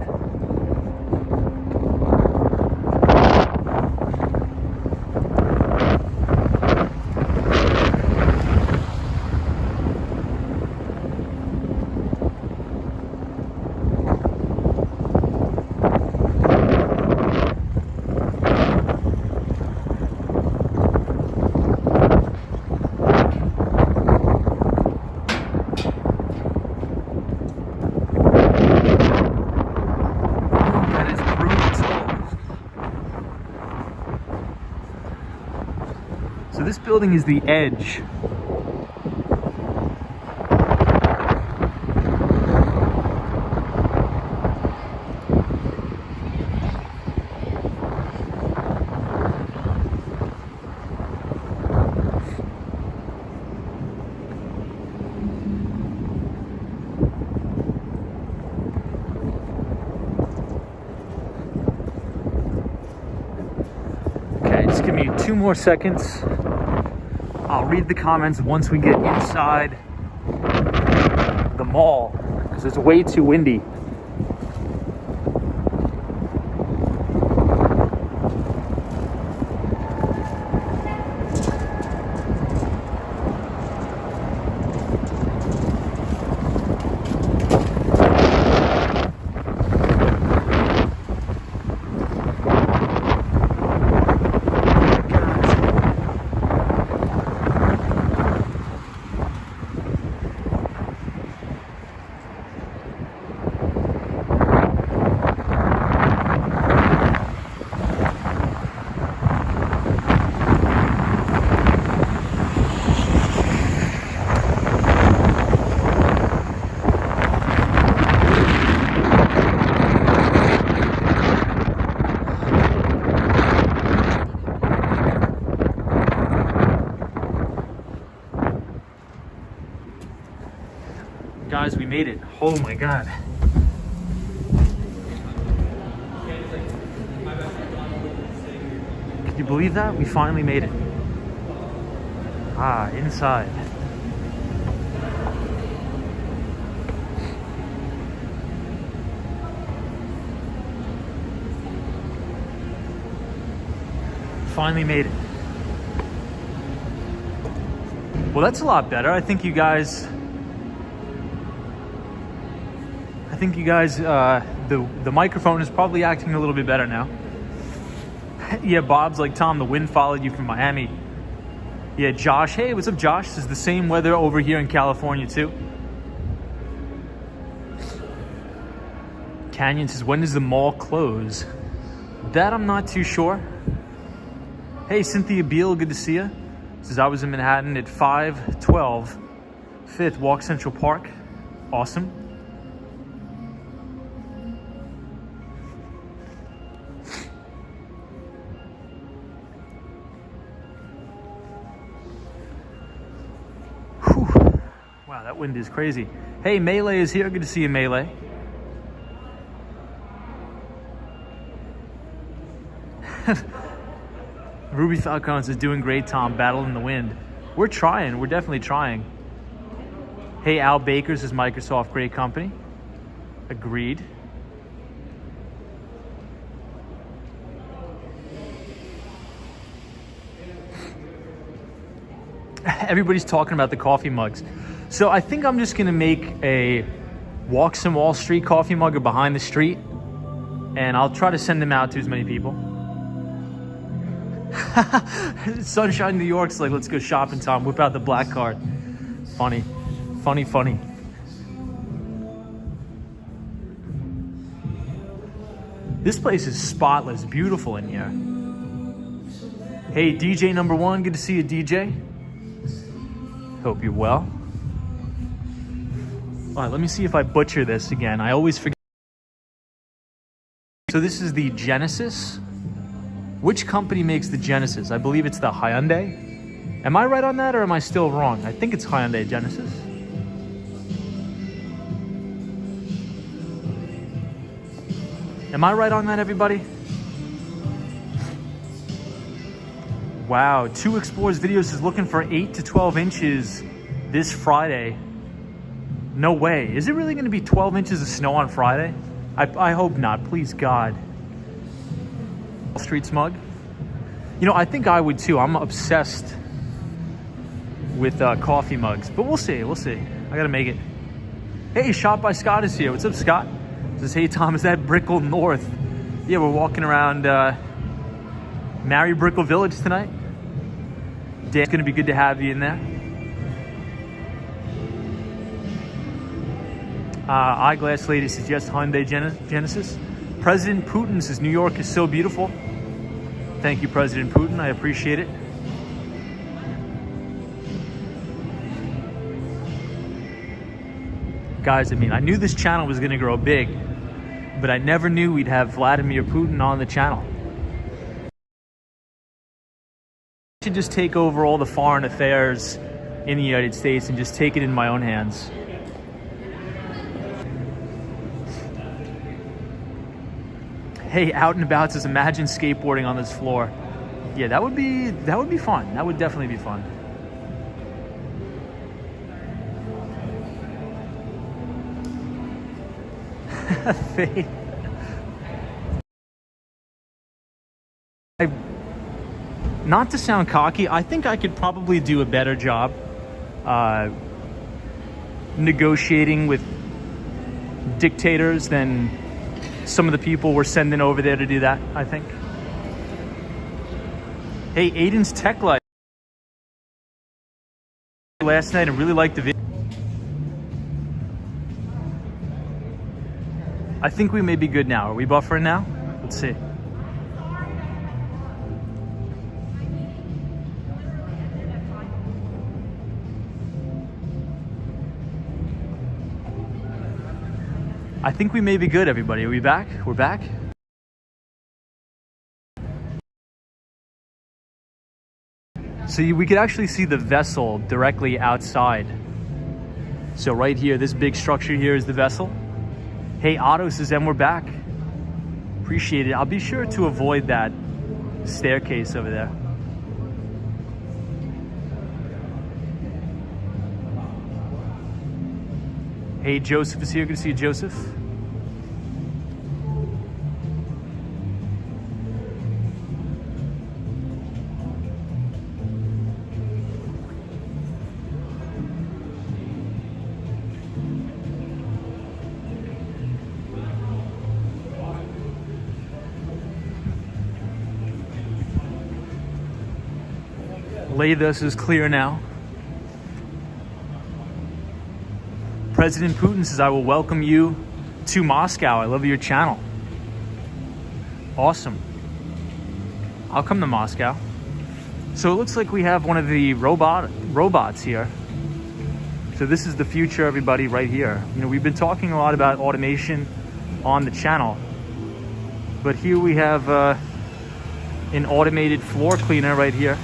So this building is the Edge. Okay, just give me 2 more seconds. I'll read the comments once we get inside the mall because it's way too windy. Guys, we made it. Oh my God. Can you believe that? We finally made it. Ah, inside. Finally made it. Well, that's a lot better. I think you guys, the microphone is probably acting a little bit better now. Yeah, Bob's like, Tom, the wind followed you from Miami. Yeah, Josh, hey, what's up, Josh? This is the same weather over here in California too. Canyon says, when does the mall close? That I'm not too sure. Hey, Cynthia Beal, good to see you. Says, I was in Manhattan at 512 5th, Walk Central Park. Awesome. Whew. Wow, that wind is crazy. Hey, Melee is here. Good to see you, Melee. Ruby Falcons is doing great, Tom, battling the wind. We're trying. We're definitely trying. Hey, Al Baker says, Microsoft, great company. Agreed. Everybody's talking about the coffee mugs. So I think I'm just going to make a Walk Some Wall Street coffee mug or Behind the Street. And I'll try to send them out to as many people. Sunshine, New York's like, let's go shopping, Tom. Whip out the black card. Funny. Funny, funny. This place is spotless, beautiful in here. Hey, DJ number one, good to see you, DJ. Hope you're well. All right, let me see if I butcher this again. I always forget. So this is the Genesis. Which company makes the Genesis? I believe it's the Hyundai. Am I right on that or am I still wrong? I think it's Hyundai Genesis. Am I right on that, everybody? Wow, 2 Explores Videos is looking for 8 to 12 inches this Friday. No way. Is it really going to be 12 inches of snow on Friday? I hope not, please God. Street smug. You know, I think I would too. I'm obsessed with coffee mugs, but we'll see. We'll see. I gotta make it. Hey, Shot by Scott is here. What's up, Scott? Says, hey, Tom, is that Brickell North? Yeah, we're walking around Mary Brickell Village tonight. Dan, it's gonna be good to have you in there. Eyeglass Lady says, yes, Hyundai Genesis. President Putin says, New York is so beautiful. Thank you, President Putin. I appreciate it. Guys, I mean, I knew this channel was going to grow big, but I never knew we'd have Vladimir Putin on the channel. I should just take over all the foreign affairs in the United States and just take it in my own hands. Hey, Out and About says, imagine skateboarding on this floor. Yeah, that would be fun. That would definitely be fun. Faith. Not to sound cocky, I think I could probably do a better job negotiating with dictators than some of the people we're sending over there to do that, I think. Hey, Aiden's Tech Life. Last night, I really liked the video. I think we may be good now. Are we buffering now? Let's see. I think we may be good, everybody. Are we back? We're back? So we could actually see the vessel directly outside. So right here, this big structure here is the vessel. Hey, Otto says, and we're back. Appreciate it. I'll be sure to avoid that staircase over there. Hey, Joseph is here. Good to see you, Joseph. This is clear now. President Putin says, I will welcome you to Moscow. I love your channel. Awesome. I'll come to Moscow. So it looks like we have one of the robots here. So this is the future, everybody, right here. You know, we've been talking a lot about automation on the channel, but here we have an automated floor cleaner right here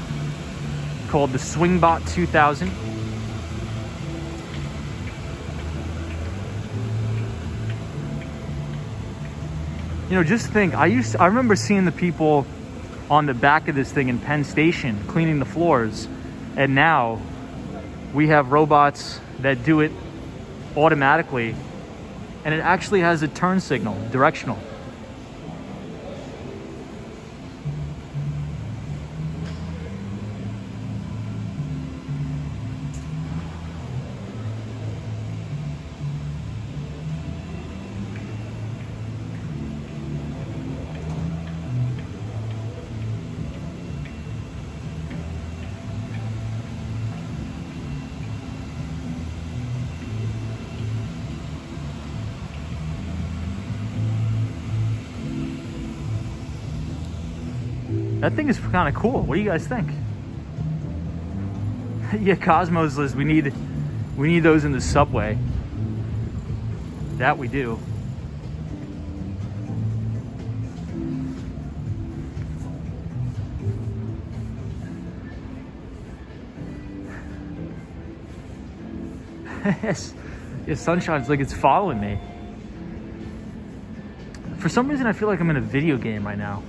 called the SwingBot 2000. You know, just think, I remember seeing the people on the back of this thing in Penn Station cleaning the floors, and now we have robots that do it automatically, and it actually has a turn signal, directional. That thing is kind of cool. What do you guys think? Yeah, Cosmos says we need those in the subway. That we do. Yes, Sunshine's like it's following me. For some reason, I feel like I'm in a video game right now.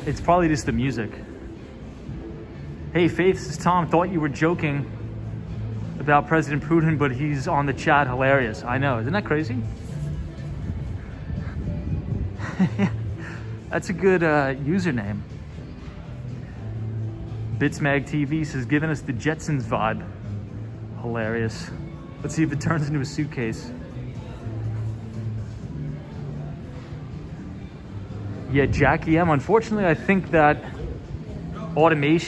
It's probably just the music. Hey, Faith, this is Tom. Thought you were joking about President Putin, but he's on the chat. Hilarious. I know. Isn't that crazy? That's a good username. Bitsmag TV says, giving us the Jetsons vibe. Hilarious. Let's see if it turns into a suitcase. Yeah, Jackie M. Unfortunately, I think that automation